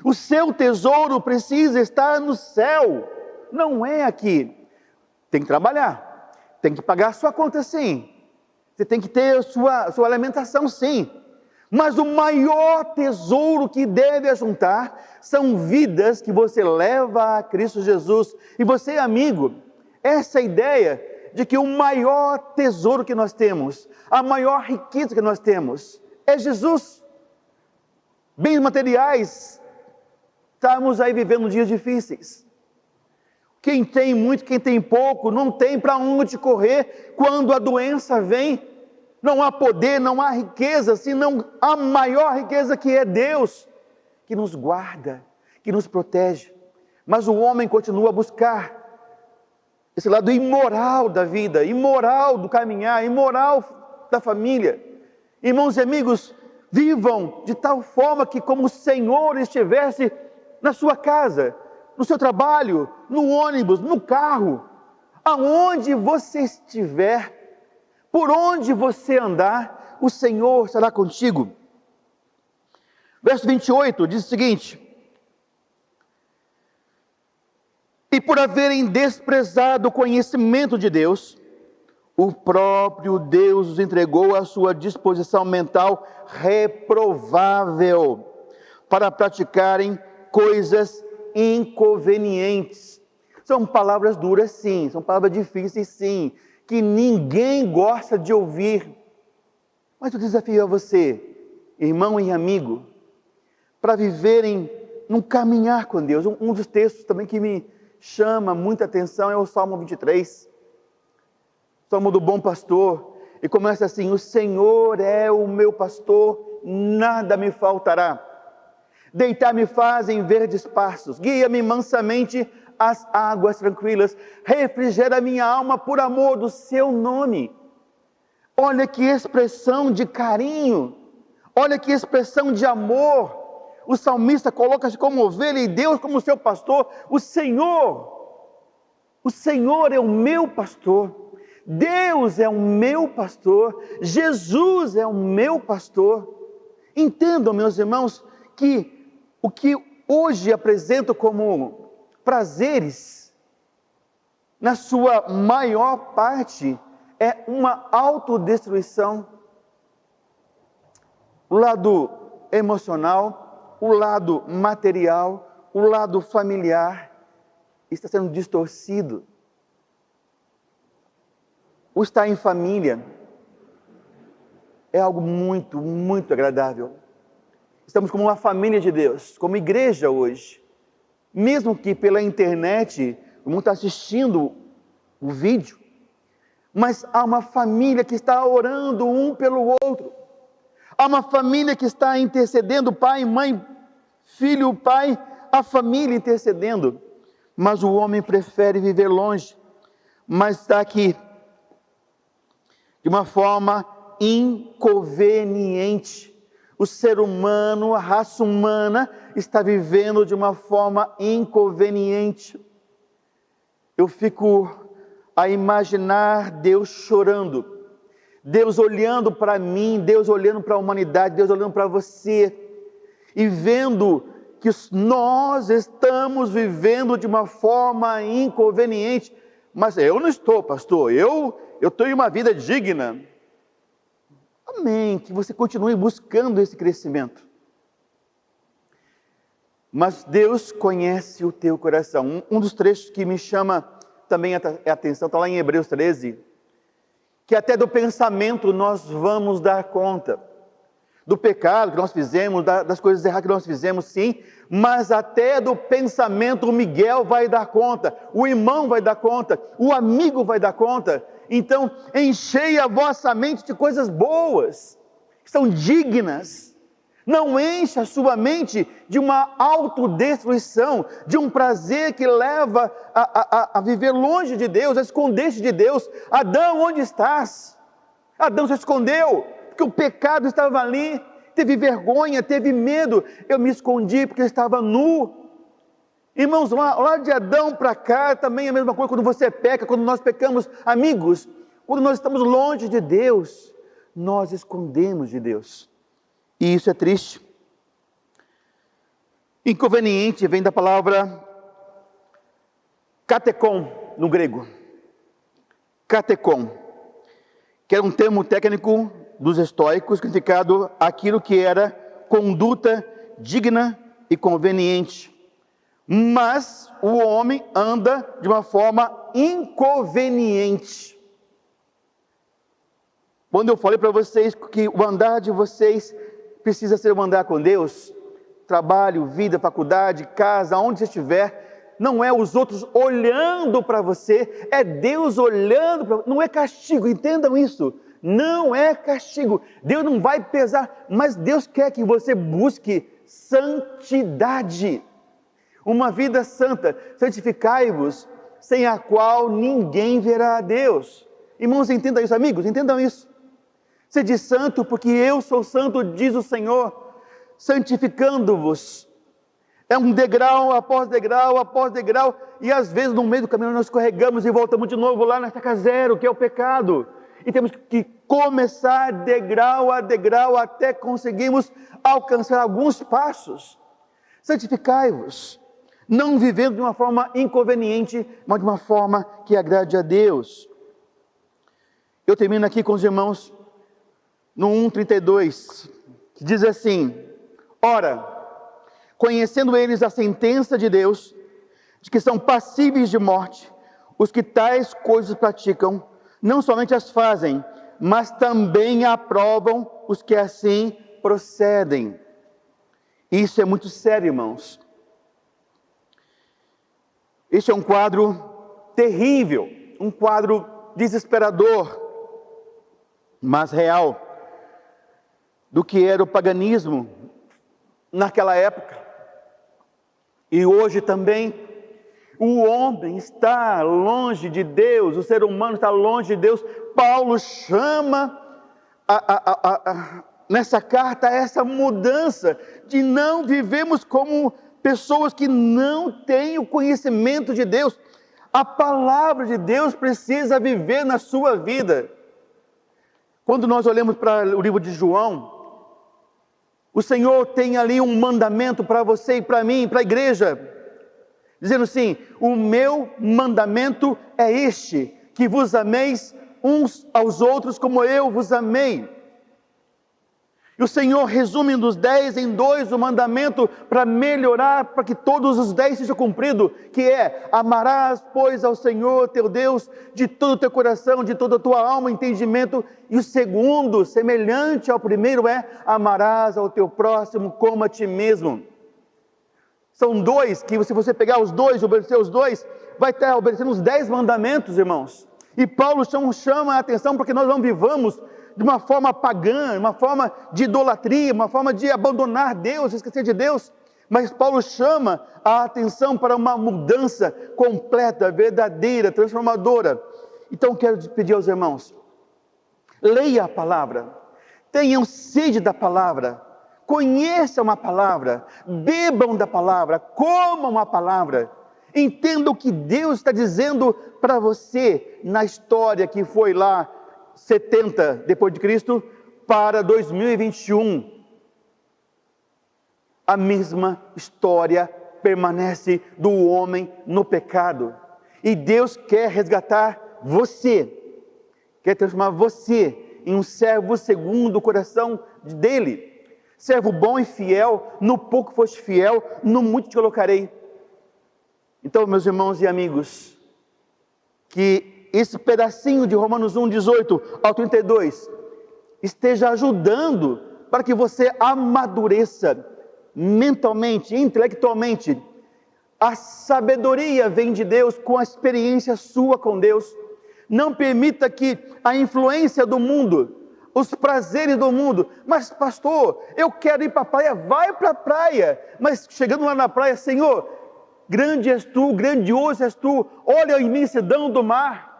O seu tesouro precisa estar no céu, não é aqui. Tem que trabalhar, tem que pagar a sua conta sim, você tem que ter a sua alimentação sim, Mas o maior tesouro que deve ajuntar são vidas que você leva a Cristo Jesus. E você, amigo, essa ideia de que o maior tesouro que nós temos, a maior riqueza que nós temos, é Jesus. Bens materiais, estamos aí vivendo dias difíceis. Quem tem muito, quem tem pouco, não tem para onde correr quando a doença vem. Não há poder, não há riqueza, senão a maior riqueza que é Deus, que nos guarda, que nos protege. Mas o homem continua a buscar esse lado imoral da vida, imoral do caminhar, imoral da família. Irmãos e amigos, vivam de tal forma que como o Senhor estivesse na sua casa, no seu trabalho, no ônibus, no carro, aonde você estiver, por onde você andar, o Senhor estará contigo. Verso 28 diz o seguinte: e por haverem desprezado o conhecimento de Deus, o próprio Deus os entregou à sua disposição mental reprovável, para praticarem coisas inconvenientes. São palavras duras, sim, são palavras difíceis, sim, que ninguém gosta de ouvir. Mas o desafio é você, irmão e amigo, para viverem num caminhar com Deus. Um dos textos também que me chama muita atenção é o Salmo 23, Salmo do bom pastor, e começa assim: o Senhor é o meu pastor, nada me faltará. Deitar-me faz em verdes pastos, guia-me mansamente às águas tranquilas, refrigera minha alma por amor do seu nome. Olha que expressão de carinho, olha que expressão de amor. O salmista coloca-se como ovelha e Deus como seu pastor. O Senhor é o meu pastor, Deus é o meu pastor, Jesus é o meu pastor. Entendam, meus irmãos, que o que hoje apresento como prazeres, na sua maior parte, é uma autodestruição. O lado emocional, o lado material, o lado familiar está sendo distorcido. O estar em família é algo muito, muito agradável. Estamos como uma família de Deus, como igreja hoje. Mesmo que pela internet, o mundo está assistindo o vídeo, mas há uma família que está orando um pelo outro. Há uma família que está intercedendo, pai, mãe, filho, pai, a família intercedendo. Mas o homem prefere viver longe, mas está aqui de uma forma inconveniente. O ser humano, a raça humana, está vivendo de uma forma inconveniente. Eu fico a imaginar Deus chorando, Deus olhando para mim, Deus olhando para a humanidade, Deus olhando para você, e vendo que nós estamos vivendo de uma forma inconveniente. Mas eu não estou, pastor, eu tenho uma vida digna. Amém, que você continue buscando esse crescimento. Mas Deus conhece o teu coração. Um dos trechos que me chama também a atenção, está lá em Hebreus 13, que até do pensamento nós vamos dar conta. Do pecado que nós fizemos, das coisas erradas que nós fizemos, sim, mas até do pensamento o Miguel vai dar conta, o irmão vai dar conta, o amigo vai dar conta. Então, enchei a vossa mente de coisas boas, que são dignas. Não encha a sua mente de uma autodestruição, de um prazer que leva a viver longe de Deus, a esconder-se de Deus. Adão, onde estás? Adão se escondeu, porque o pecado estava ali, teve vergonha, teve medo. Eu me escondi porque eu estava nu. Irmãos, lá de Adão para cá também é a mesma coisa. Quando você peca, quando nós pecamos, amigos, quando nós estamos longe de Deus, nós escondemos de Deus. E isso é triste. Inconveniente vem da palavra katekon no grego. Katekon, que é um termo técnico dos estoicos, significado aquilo que era conduta digna e conveniente. Mas o homem anda de uma forma inconveniente. Quando eu falei para vocês que o andar de vocês precisa ser um andar com Deus, trabalho, vida, faculdade, casa, onde você estiver, não é os outros olhando para você, é Deus olhando para você. Não é castigo, entendam isso. Não é castigo. Deus não vai pesar, mas Deus quer que você busque santidade. Uma vida santa. Santificai-vos, sem a qual ninguém verá a Deus. Irmãos, entendam isso, amigos, entendam isso. Sede santo, porque eu sou santo, diz o Senhor, santificando-vos. É um degrau após degrau, após degrau, e às vezes no meio do caminho nós escorregamos e voltamos de novo lá na estaca zero, que é o pecado. E temos que começar degrau a degrau até conseguirmos alcançar alguns passos. Santificai-vos, não vivendo de uma forma inconveniente, mas de uma forma que agrade a Deus. Eu termino aqui com os irmãos no 1:32, que diz assim: ora, conhecendo eles a sentença de Deus, de que são passíveis de morte, os que tais coisas praticam, não somente as fazem, mas também aprovam os que assim procedem. Isso é muito sério, irmãos. Este é um quadro terrível, um quadro desesperador, mas real, do que era o paganismo naquela época. E hoje também, o homem está longe de Deus, o ser humano está longe de Deus. Paulo chama nessa carta essa mudança de não vivemos como pessoas que não têm o conhecimento de Deus. A palavra de Deus precisa viver na sua vida. Quando nós olhamos para o livro de João, o Senhor tem ali um mandamento para você e para mim, para a igreja, dizendo assim: o meu mandamento é este, que vos ameis uns aos outros como eu vos amei. E o Senhor resume dos 10 em 2 o mandamento para melhorar, para que todos os 10 sejam cumpridos, que é: amarás, pois, ao Senhor teu Deus de todo o teu coração, de toda a tua alma, entendimento. E o segundo, semelhante ao primeiro, é: amarás ao teu próximo como a ti mesmo. São 2 que, se você pegar os 2 e obedecer os 2, vai estar obedecendo os 10 mandamentos, irmãos. E Paulo chama a atenção para que nós não vivamos de uma forma pagã, uma forma de idolatria, uma forma de abandonar Deus, esquecer de Deus. Mas Paulo chama a atenção para uma mudança completa, verdadeira, transformadora. Então quero pedir aos irmãos: leia a palavra, tenham sede da palavra, conheçam a palavra, bebam da palavra, comam a palavra, entendam o que Deus está dizendo para você na história que foi lá 70 depois de Cristo para 2021. A mesma história permanece do homem no pecado. E Deus quer resgatar você, quer transformar você em um servo segundo o coração dele. Servo bom e fiel, no pouco foste fiel, no muito te colocarei. Então, meus irmãos e amigos, que esse pedacinho de Romanos 1, 18 ao 32 esteja ajudando para que você amadureça mentalmente, intelectualmente. A sabedoria vem de Deus com a experiência sua com Deus. Não permita que a influência do mundo, os prazeres do mundo: mas pastor, eu quero ir para a praia. Vai para a praia, mas chegando lá na praia: Senhor, grande és tu, grandioso és tu, olha a imensidão do mar.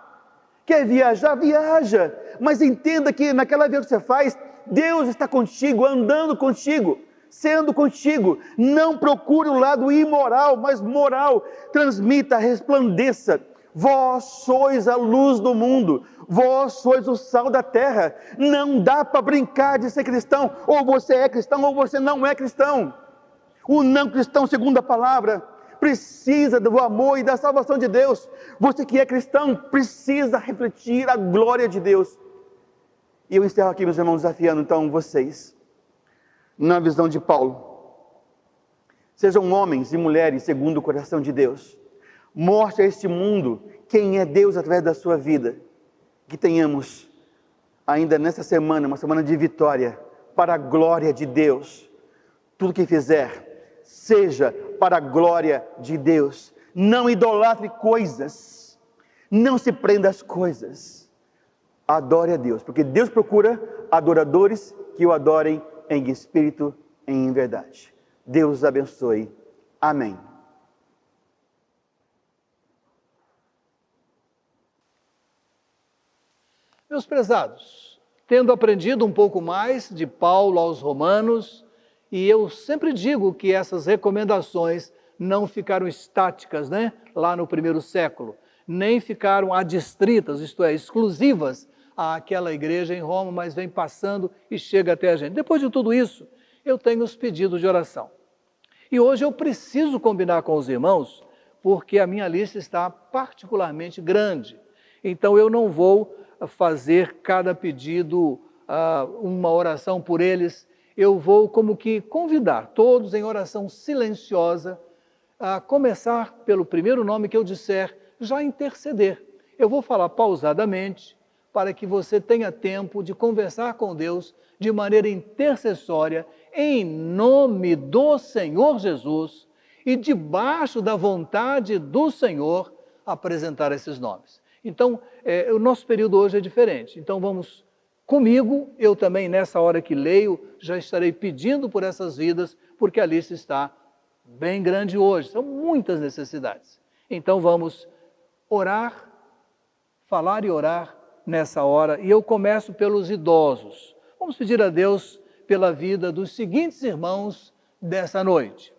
Quer viajar? Viaja, mas entenda que naquela viagem que você faz, Deus está contigo, andando contigo, sendo contigo. Não procure o lado imoral, mas moral. Transmita, resplandeça. Vós sois a luz do mundo, vós sois o sal da terra. Não dá para brincar de ser cristão: ou você é cristão ou você não é cristão. O não cristão, segundo a palavra, precisa do amor e da salvação de Deus. Você que é cristão precisa refletir a glória de Deus. E eu encerro aqui, meus irmãos, desafiando então vocês, na visão de Paulo. Sejam homens e mulheres segundo o coração de Deus. Mostre a este mundo quem é Deus através da sua vida. Que tenhamos ainda nesta semana, uma semana de vitória, para a glória de Deus. Tudo que fizer, seja para a glória de Deus. Não idolatre coisas, não se prenda às coisas. Adore a Deus, porque Deus procura adoradores que o adorem em espírito e em verdade. Deus os abençoe. Amém. Meus prezados, tendo aprendido um pouco mais de Paulo aos Romanos, e eu sempre digo que essas recomendações não ficaram estáticas, lá no primeiro século, nem ficaram adstritas, isto é, exclusivas àquela igreja em Roma, mas vem passando e chega até a gente. Depois de tudo isso, eu tenho os pedidos de oração. E hoje eu preciso combinar com os irmãos, porque a minha lista está particularmente grande. Então eu não vou fazer cada pedido uma oração por eles. Eu vou como que convidar todos em oração silenciosa a começar pelo primeiro nome que eu disser, já interceder. Eu vou falar pausadamente para que você tenha tempo de conversar com Deus de maneira intercessória, em nome do Senhor Jesus e debaixo da vontade do Senhor, apresentar esses nomes. Então, o nosso período hoje é diferente. Então, vamos comigo, eu também nessa hora que leio, já estarei pedindo por essas vidas, porque a lista está bem grande hoje, são muitas necessidades. Então, vamos orar, falar e orar nessa hora, e eu começo pelos idosos. Vamos pedir a Deus pela vida dos seguintes irmãos dessa noite.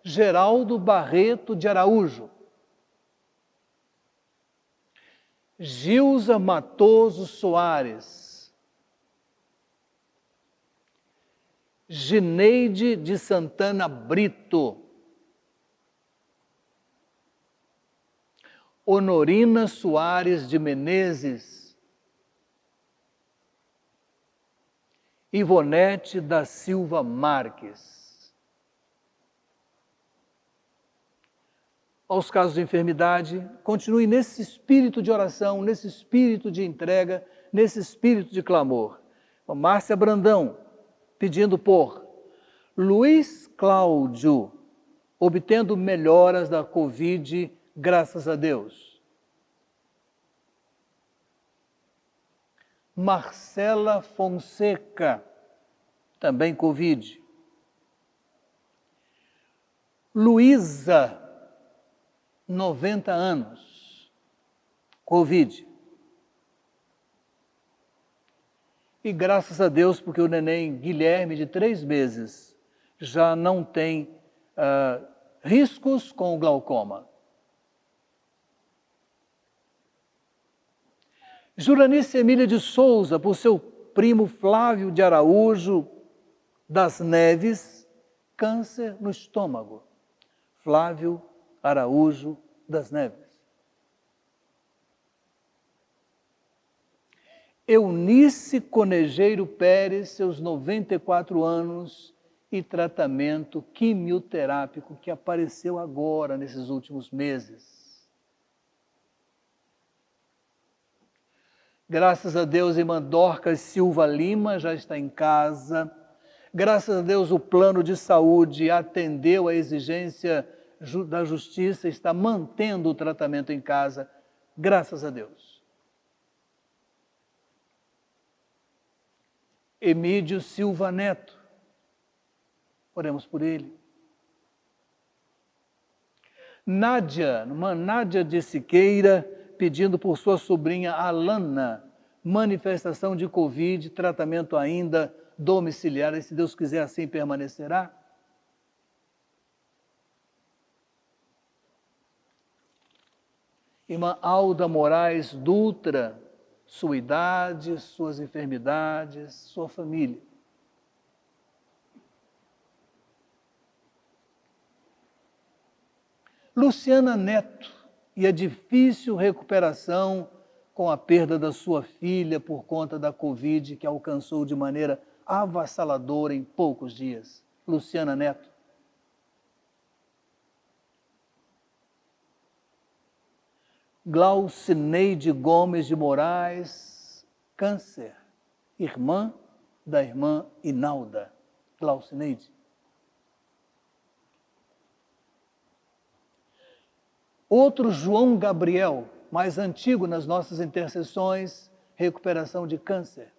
Geraldo Barreto de Araújo, Gilza Matoso Soares, Gineide de Santana Brito, Honorina Soares de Menezes, Ivonete da Silva Marques. Aos casos de enfermidade, continue nesse espírito de oração, nesse espírito de entrega, nesse espírito de clamor. Márcia Brandão, pedindo por Luiz Cláudio, obtendo melhoras da Covid, graças a Deus. Marcela Fonseca, também Covid. Luísa, 90 anos, Covid. E graças a Deus, porque o neném Guilherme, de 3 meses, já não tem riscos com o glaucoma. Juranice Emília de Souza, por seu primo Flávio de Araújo das Neves, câncer no estômago. Flávio Araújo das Neves. Eunice Conejeiro Pérez, seus 94 anos e tratamento quimioterápico que apareceu agora, nesses últimos meses. Graças a Deus, irmã Dorcas Silva Lima já está em casa. Graças a Deus, o plano de saúde atendeu a exigência da justiça, está mantendo o tratamento em casa. Graças a Deus. Emídio Silva Neto, oremos por ele. Nádia de Siqueira, pedindo por sua sobrinha Alana, manifestação de Covid, tratamento ainda domiciliar, e se Deus quiser assim permanecerá. Irmã Alda Moraes Dutra, sua idade, suas enfermidades, sua família. Luciana Neto, e a difícil recuperação com a perda da sua filha por conta da Covid, que alcançou de maneira avassaladora em poucos dias. Luciana Neto. Glaucineide Gomes de Moraes, câncer, irmã da irmã Inalda. Glaucineide. Outro João Gabriel, mais antigo nas nossas intercessões, recuperação de câncer.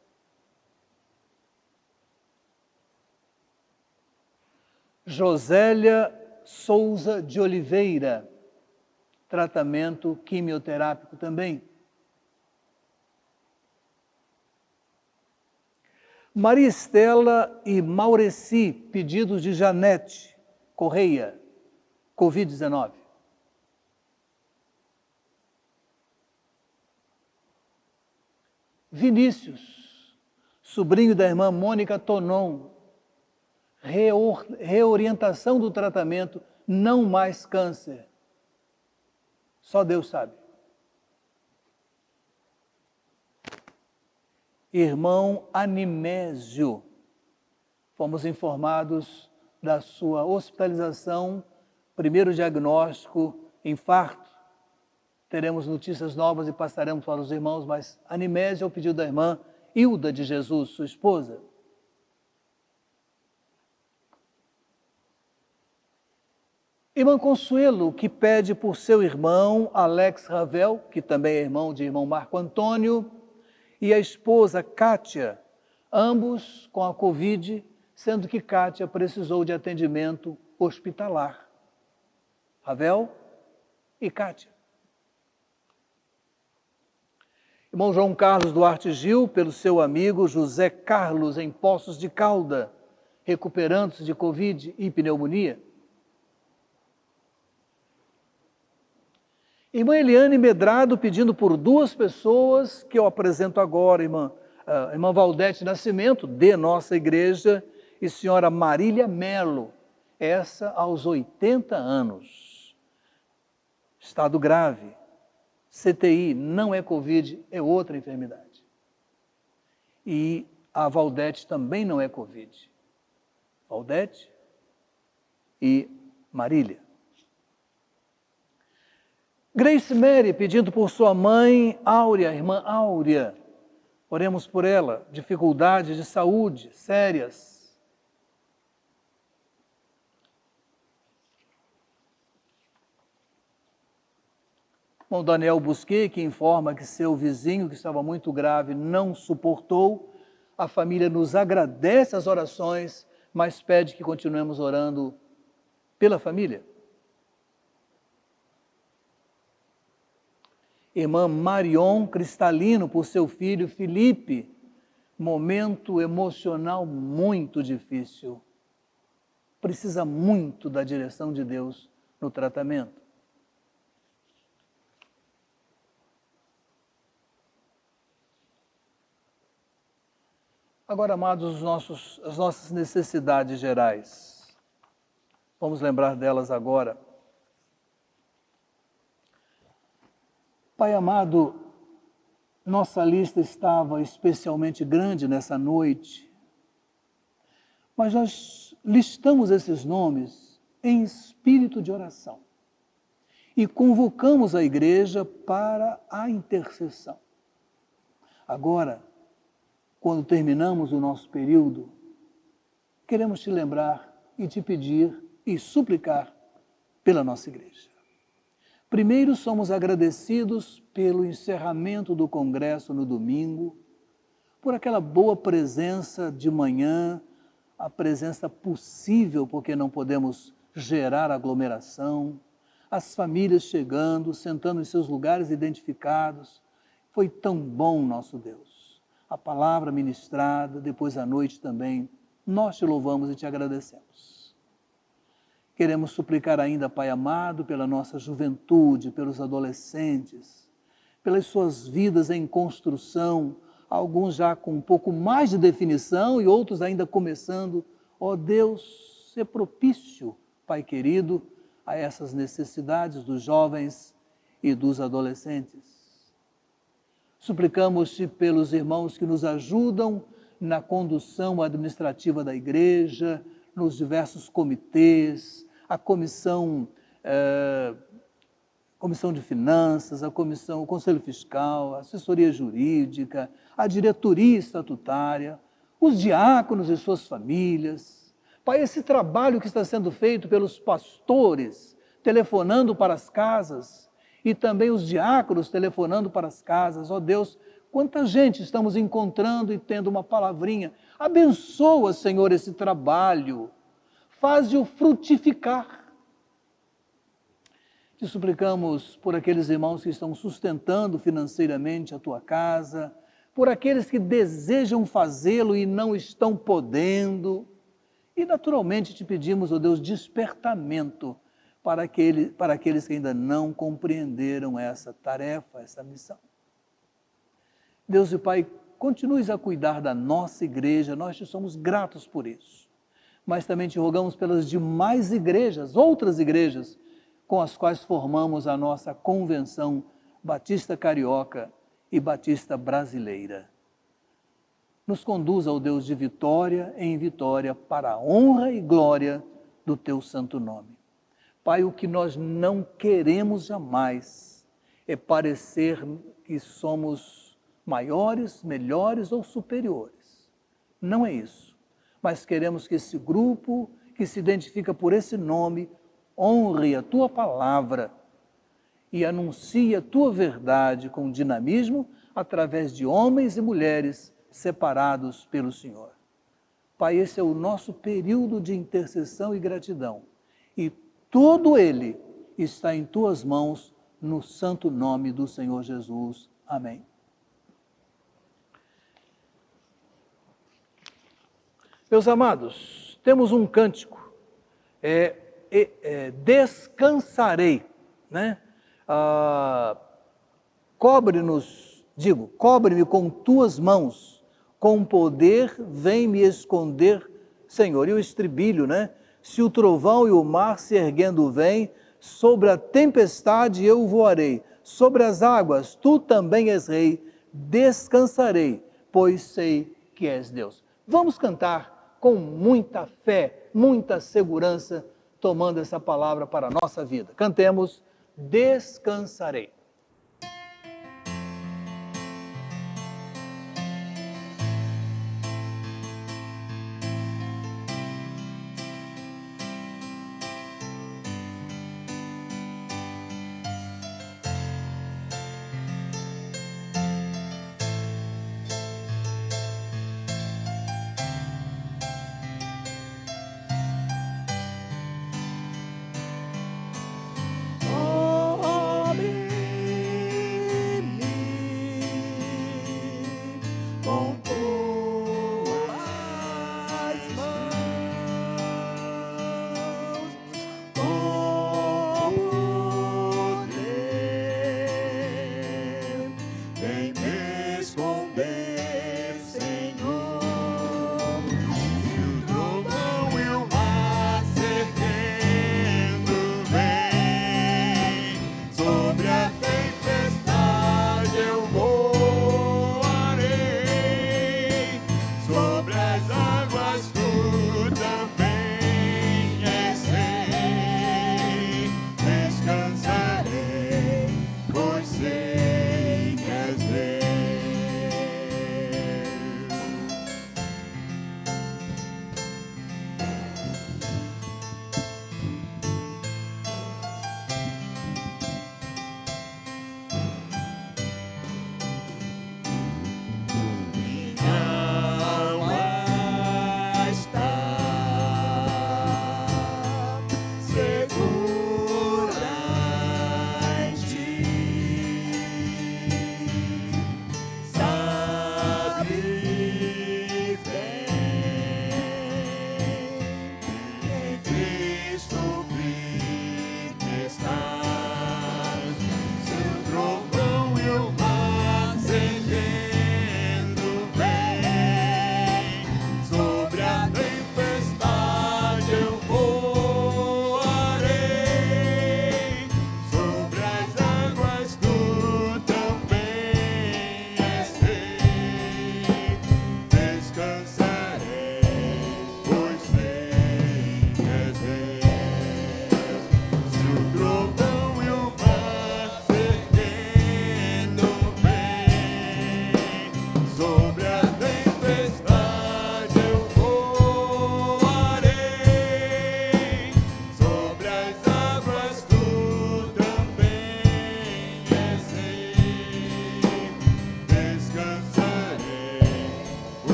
Josélia Souza de Oliveira, tratamento quimioterápico também. Maria Estela e Maureci, pedidos de Janete Correia, Covid-19. Vinícius, sobrinho da irmã Mônica Tonon, reorientação do tratamento, não mais câncer. Só Deus sabe. Irmão Animésio, fomos informados da sua hospitalização, primeiro diagnóstico, infarto. Teremos notícias novas e passaremos para os irmãos, mas Animésio é o pedido da irmã Hilda de Jesus, sua esposa. Irmã Consuelo, que pede por seu irmão Alex Ravel, que também é irmão de irmão Marco Antônio, e a esposa Kátia, ambos com a Covid, sendo que Kátia precisou de atendimento hospitalar. Ravel e Kátia. Irmão João Carlos Duarte Gil, pelo seu amigo José Carlos, em Poços de Calda, recuperando-se de Covid e pneumonia. Irmã Eliane Medrado, pedindo por duas pessoas que eu apresento agora, irmã Valdete Nascimento, de nossa igreja, e senhora Marília Melo, essa aos 80 anos. Estado grave. CTI não é Covid, é outra enfermidade. E a Valdete também não é Covid. Valdete e Marília. Grace Mary, pedindo por sua mãe Áurea, irmã Áurea. Oremos por ela, dificuldades de saúde sérias. Irmão Daniel Busquet, que informa que seu vizinho, que estava muito grave, não suportou. A família nos agradece as orações, mas pede que continuemos orando pela família. Irmã Marion Cristalino, por seu filho Felipe, momento emocional muito difícil. Precisa muito da direção de Deus no tratamento. Agora, amados, as nossas necessidades gerais. Vamos lembrar delas agora. Pai amado, nossa lista estava especialmente grande nessa noite, mas nós listamos esses nomes em espírito de oração e convocamos a igreja para a intercessão. Agora, quando terminamos o nosso período, queremos te lembrar e te pedir e suplicar pela nossa igreja. Primeiro, somos agradecidos pelo encerramento do congresso no domingo, por aquela boa presença de manhã, a presença possível, porque não podemos gerar aglomeração, as famílias chegando, sentando em seus lugares identificados. Foi tão bom, nosso Deus. A palavra ministrada, depois à noite também, nós te louvamos e te agradecemos. Queremos suplicar ainda, Pai amado, pela nossa juventude, pelos adolescentes, pelas suas vidas em construção, alguns já com um pouco mais de definição e outros ainda começando. Ó Deus, ser propício, Pai querido, a essas necessidades dos jovens e dos adolescentes. Suplicamos-te pelos irmãos que nos ajudam na condução administrativa da igreja, nos diversos comitês, a comissão de finanças, o conselho fiscal, a assessoria jurídica, a diretoria estatutária, os diáconos e suas famílias. Pai, esse trabalho que está sendo feito pelos pastores, telefonando para as casas, e também os diáconos telefonando para as casas. Ó Deus, quanta gente estamos encontrando e tendo uma palavrinha. Abençoa, Senhor, esse trabalho. Faze-o frutificar. Te suplicamos por aqueles irmãos que estão sustentando financeiramente a tua casa, por aqueles que desejam fazê-lo e não estão podendo. E naturalmente te pedimos, ó Deus, despertamento para aqueles que ainda não compreenderam essa tarefa, essa missão. Deus e Pai, continues a cuidar da nossa igreja, nós te somos gratos por isso. Mas também te rogamos pelas demais igrejas, outras igrejas, com as quais formamos a nossa convenção Batista Carioca e Batista Brasileira. Nos conduza, ó Deus, de vitória em vitória, para a honra e glória do teu santo nome. Pai, o que nós não queremos jamais é parecer que somos maiores, melhores ou superiores. Não é isso. Mas queremos que esse grupo que se identifica por esse nome honre a tua palavra e anuncie a tua verdade com dinamismo através de homens e mulheres separados pelo Senhor. Pai, esse é o nosso período de intercessão e gratidão. E todo ele está em tuas mãos, no santo nome do Senhor Jesus. Amém. Meus amados, temos um cântico, descansarei, né? Cobre-me com tuas mãos, com poder vem me esconder, Senhor. E o estribilho, né? Se o trovão e o mar se erguendo vêm, sobre a tempestade eu voarei, sobre as águas tu também és rei, descansarei, pois sei que és Deus. Vamos cantar com muita fé, muita segurança, tomando essa palavra para a nossa vida. Cantemos, descansarei.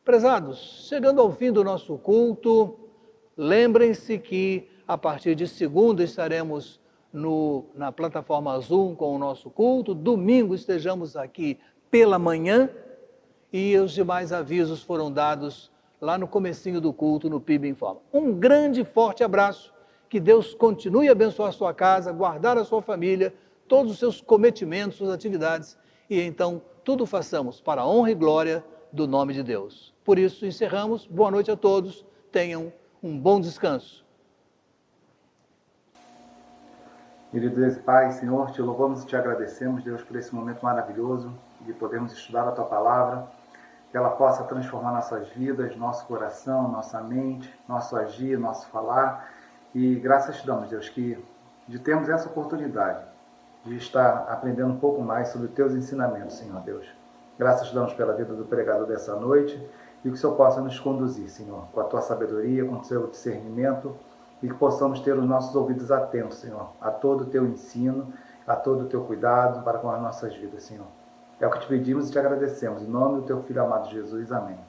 Prezados, chegando ao fim do nosso culto, lembrem-se que a partir de segunda estaremos na plataforma Zoom com o nosso culto, domingo estejamos aqui pela manhã e os demais avisos foram dados lá no comecinho do culto no PIB Informa. Um grande e forte abraço, que Deus continue a abençoar a sua casa, guardar a sua família, todos os seus cometimentos, suas atividades e então tudo façamos para a honra e glória do nome de Deus. Por isso encerramos, boa noite a todos, tenham um bom descanso. Querido Deus e Pai, Senhor, te louvamos e te agradecemos, Deus, por esse momento maravilhoso de podermos estudar a Tua Palavra, que ela possa transformar nossas vidas, nosso coração, nossa mente, nosso agir, nosso falar. E graças te damos, Deus, de termos essa oportunidade de estar aprendendo um pouco mais sobre os Teus ensinamentos, Senhor Deus. Graças te damos pela vida do pregador dessa noite e que o Senhor possa nos conduzir, Senhor, com a Tua sabedoria, com o Seu discernimento, e que possamos ter os nossos ouvidos atentos, Senhor, a todo o Teu ensino, a todo o Teu cuidado para com as nossas vidas, Senhor. É o que te pedimos e te agradecemos. Em nome do Teu Filho amado Jesus. Amém.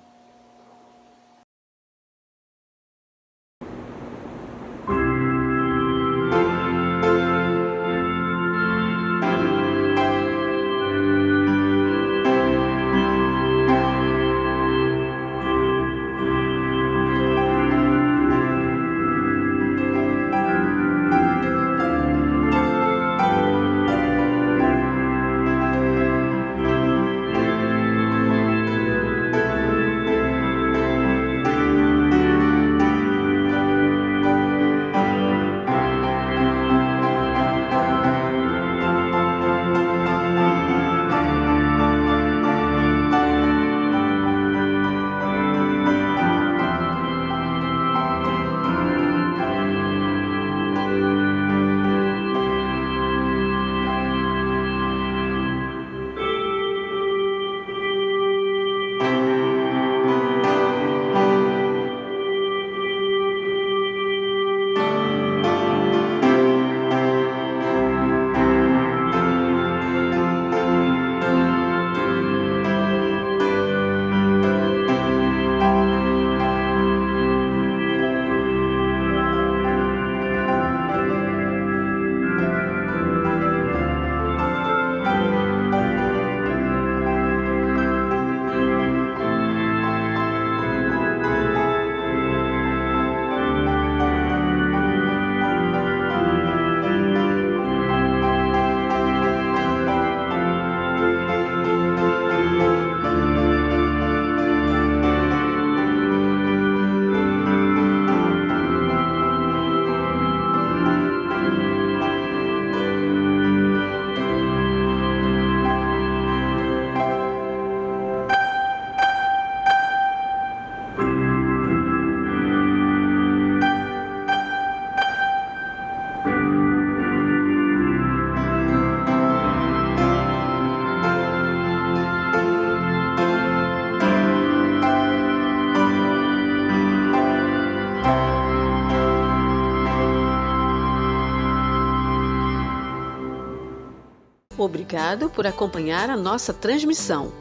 Obrigado por acompanhar a nossa transmissão.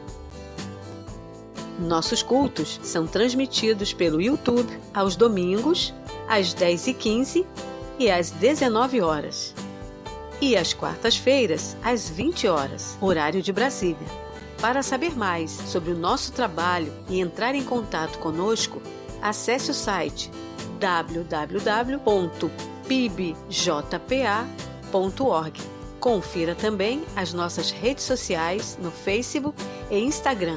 Nossos cultos são transmitidos pelo YouTube aos domingos, às 10h15 e às 19 horas. E às quartas-feiras, às 20 horas, horário de Brasília. Para saber mais sobre o nosso trabalho e entrar em contato conosco, acesse o site www.pibjpa.org. Confira também as nossas redes sociais no Facebook e Instagram.